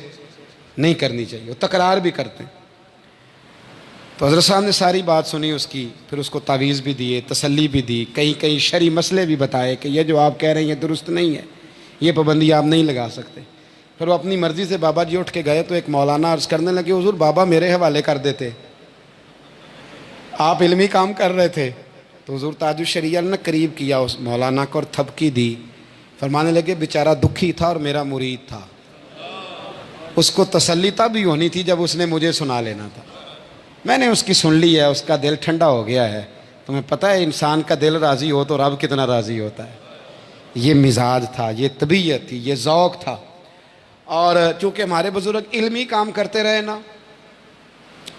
نہیں کرنی چاہیے، وہ تکرار بھی کرتے ہیں. تو حضرت صاحب نے ساری بات سنی اس کی، پھر اس کو تعویذ بھی دیے، تسلی بھی دی، کہیں کہیں شرعی مسئلے بھی بتائے کہ یہ جو آپ کہہ رہے ہیں یہ درست نہیں ہے، یہ پابندی آپ نہیں لگا سکتے. پھر وہ اپنی مرضی سے بابا جی اٹھ کے گئے تو ایک مولانا عرض کرنے لگے حضور بابا میرے حوالے کر دیتے، آپ علمی کام کر رہے تھے. تو حضور تاج الشریعہ نے قریب کیا اس مولانا کو اور تھپکی دی. فرمانے لگے بیچارہ دکھی تھا اور میرا مرید تھا، اس کو تسلی تب بھی ہونی تھی جب اس نے مجھے سنا لینا تھا. میں نے اس کی سن لی ہے، اس کا دل ٹھنڈا ہو گیا ہے. تمہیں پتہ ہے انسان کا دل راضی ہو تو رب کتنا راضی ہوتا ہے. یہ مزاج تھا، یہ طبیعت تھی، یہ ذوق تھا. اور چونکہ ہمارے بزرگ علمی کام کرتے رہے نا،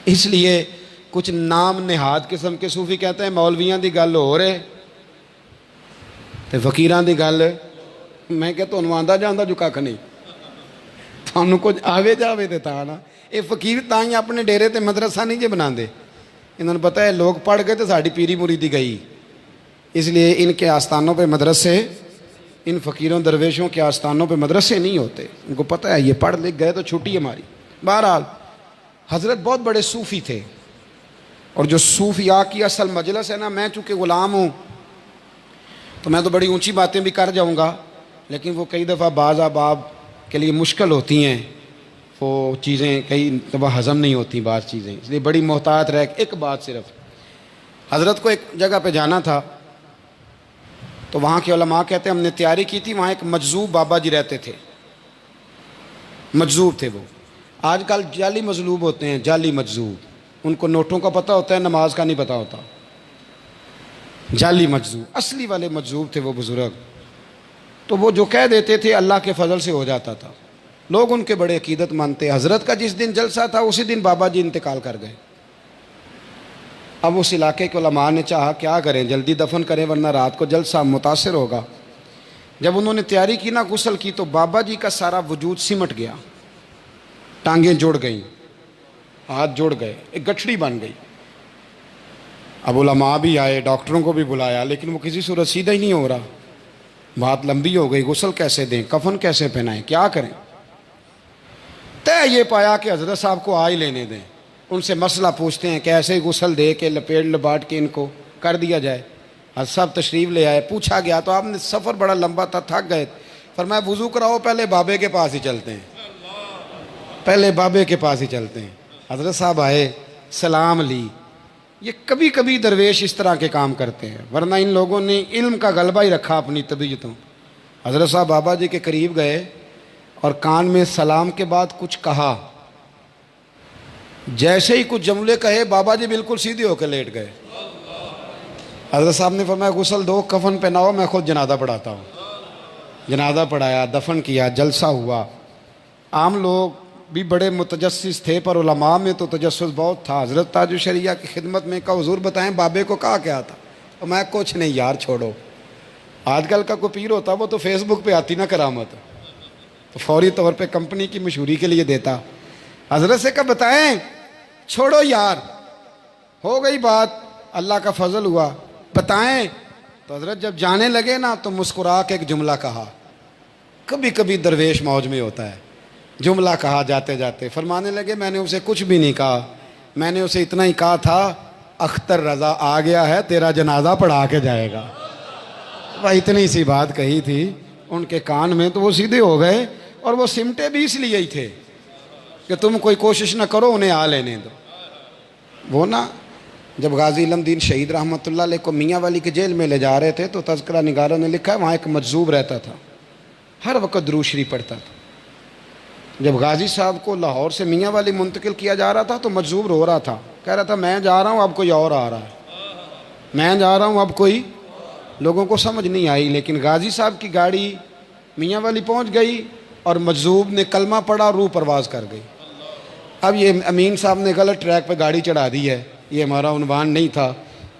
اس لیے کچھ نام نہاد قسم کے صوفی کہتے ہیں مولویاں دی گل ہو رہے تے فقیراں دی گل. میں کہ تمہیں آندا جاندا جو کھ نہیں، تھانوں کچھ آوے جاوے تے تا نا. یہ فقیر تاں ہی اپنے ڈیرے تے مدرسہ نہیں جے بنا دے، انہوں نے پتہ ہے لوگ پڑھ گئے تو ساڑی پیری مریدی گئی، اس لیے ان کے آستانوں پہ مدرسے، ان فقیروں درویشوں کے آستانوں پہ مدرسے نہیں ہوتے. ان کو پتہ ہے یہ پڑھ لکھ گئے تو چھٹی ہماری. بہرحال حضرت بہت بڑے صوفی تھے، اور جو صوفیاء کی اصل مجلس ہے نا، میں چونکہ غلام ہوں تو میں تو بڑی اونچی باتیں بھی کر جاؤں گا، لیکن وہ کئی دفعہ بعض احباب کے لیے مشکل ہوتی ہیں، وہ چیزیں کئی دفعہ ہضم نہیں ہوتی بعض چیزیں، اس لیے بڑی محتاط رہ. ایک بات صرف، حضرت کو ایک جگہ پہ جانا تھا تو وہاں کے علماء کہتے ہیں ہم نے تیاری کی تھی، وہاں ایک مجذوب بابا جی رہتے تھے، مجذوب تھے وہ. آج کل جعلی مجذوب ہوتے ہیں، جعلی مجذوب، ان کو نوٹوں کا پتہ ہوتا ہے، نماز کا نہیں پتہ ہوتا. جعلی مجذوب، اصلی والے مجذوب تھے وہ بزرگ. تو وہ جو کہہ دیتے تھے اللہ کے فضل سے ہو جاتا تھا، لوگ ان کے بڑے عقیدت مانتے. حضرت کا جس دن جلسہ تھا اسی دن بابا جی انتقال کر گئے. اب اس علاقے کے علماء نے چاہا کیا کریں، جلدی دفن کریں ورنہ رات کو جلسہ متاثر ہوگا. جب انہوں نے تیاری کی نا، غسل کی، تو بابا جی کا سارا وجود سمٹ گیا، ٹانگیں جڑ گئیں، ہاتھ جڑ گئے، ایک گٹھڑی بن گئی. اب علماء بھی آئے، ڈاکٹروں کو بھی بلایا، لیکن وہ کسی صورت سیدھا ہی نہیں ہو رہا. بات لمبی ہو گئی، غسل کیسے دیں، کفن کیسے پہنائیں، کیا کریں. طے یہ پایا کہ حضرت صاحب کو آ ہی لینے دیں. ان سے مسئلہ پوچھتے ہیں کہ ایسے غسل دے کے لپیٹ لباٹ کے ان کو کر دیا جائے. حضرت صاحب تشریف لے آئے، پوچھا گیا تو آپ نے، سفر بڑا لمبا تھا، تھک گئے، فرمایا وضو کراؤ، پہلے بابے کے پاس ہی چلتے ہیں. پہلے بابے کے پاس ہی چلتے ہیں. حضرت صاحب آئے, سلام لی. یہ کبھی کبھی درویش اس طرح کے کام کرتے ہیں, ورنہ ان لوگوں نے علم کا غلبہ ہی رکھا اپنی طبیعتوں. حضرت صاحب بابا جی کے قریب گئے اور کان میں سلام کے بعد کچھ کہا. جیسے ہی کچھ جملے کہے بابا جی بالکل سیدھے ہو کے لیٹ گئے. حضرت صاحب نے فرمایا غسل دو, کفن پہناؤ, میں خود جنازہ پڑھاتا ہوں. جنازہ پڑھایا, دفن کیا, جلسہ ہوا. عام لوگ بھی بڑے متجسس تھے, پر علماء میں تو تجسس بہت تھا. حضرت تاج الشریعہ کی خدمت میں کہا حضور بتائیں بابے کو کہا کیا تھا؟ تو میں کچھ نہیں یار چھوڑو. آج کل کا کوئی پیر ہوتا وہ تو فیس بک پہ آتی نا کرامت, تو فوری طور پہ کمپنی کی مشہوری کے لیے دیتا. حضرت سے کہا بتائیں, چھوڑو یار, ہو گئی بات, اللہ کا فضل ہوا, بتائیں. تو حضرت جب جانے لگے نا تو مسکرا کے ایک جملہ کہا. کبھی کبھی درویش موج میں ہوتا ہے. جملہ کہا جاتے جاتے, فرمانے لگے میں نے اسے کچھ بھی نہیں کہا, میں نے اسے اتنا ہی کہا تھا اختر رضا آ گیا ہے, تیرا جنازہ پڑھا کے جائے گا. بھائی اتنی سی بات کہی تھی ان کے کان میں, تو وہ سیدھے ہو گئے. اور وہ سمٹے بھی اس لیے ہی تھے کہ تم کوئی کوشش نہ کرو, انہیں آ لینے دو. وہ نا جب غازی علم دین شہید رحمۃ اللہ علیہ کو میاں والی کے جیل میں لے جا رہے تھے, تو تذکرہ نگاروں نے لکھا ہے وہاں ایک مجذوب رہتا تھا, ہر وقت درود شریف پڑھتا تھا. جب غازی صاحب کو لاہور سے میاں والی منتقل کیا جا رہا تھا تو مجذوب رو رہا تھا, کہہ رہا تھا میں جا رہا ہوں اب کوئی اور آ رہا ہے, میں جا رہا ہوں اب کوئی. لوگوں کو سمجھ نہیں آئی, لیکن غازی صاحب کی گاڑی میاں والی پہنچ گئی اور مجذوب نے کلمہ پڑھا, روح پرواز کر گئی. اب یہ امین صاحب نے غلط ٹریک پہ گاڑی چڑھا دی ہے, یہ ہمارا عنوان نہیں تھا,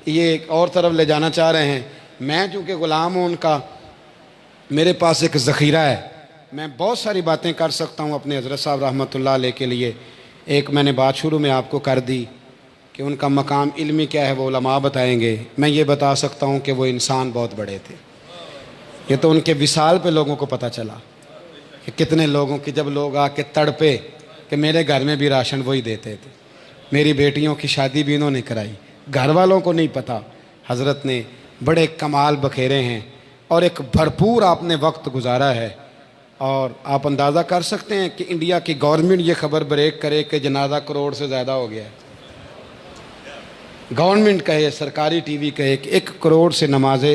یہ ایک اور طرف لے جانا چاہ رہے ہیں. میں چونکہ غلام ہوں ان کا, میرے پاس ایک ذخیرہ ہے, میں بہت ساری باتیں کر سکتا ہوں اپنے حضرت صاحب رحمۃ اللہ علیہ کے لیے. ایک میں نے بات شروع میں آپ کو کر دی کہ ان کا مقام علمی کیا ہے, وہ علماء بتائیں گے. میں یہ بتا سکتا ہوں کہ وہ انسان بہت بڑے تھے. یہ تو ان کے وصال پہ لوگوں کو پتہ چلا کہ کتنے لوگوں کی, جب لوگ آ کے تڑپے کہ میرے گھر میں بھی راشن وہی دیتے تھے, میری بیٹیوں کی شادی بھی انہوں نے کرائی, گھر والوں کو نہیں پتہ. حضرت نے بڑے کمال بکھیرے ہیں اور ایک بھرپور آپ نے وقت گزارا ہے. اور آپ اندازہ کر سکتے ہیں کہ انڈیا کی گورنمنٹ یہ خبر بریک کرے کہ جنازہ کروڑ سے زیادہ ہو گیا ہے. گورنمنٹ کہے, سرکاری ٹی وی کہے کہ 1 کروڑ سے نماز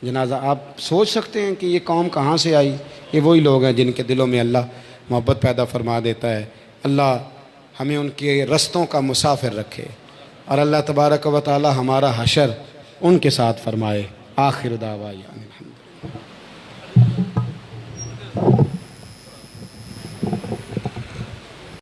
جنازہ. آپ سوچ سکتے ہیں کہ یہ قوم کہاں سے آئی. یہ وہی لوگ ہیں جن کے دلوں میں اللہ محبت پیدا فرما دیتا ہے. اللہ ہمیں ان کے رستوں کا مسافر رکھے, اور اللہ تبارک و تعالی ہمارا حشر ان کے ساتھ فرمائے. آخر دعوانا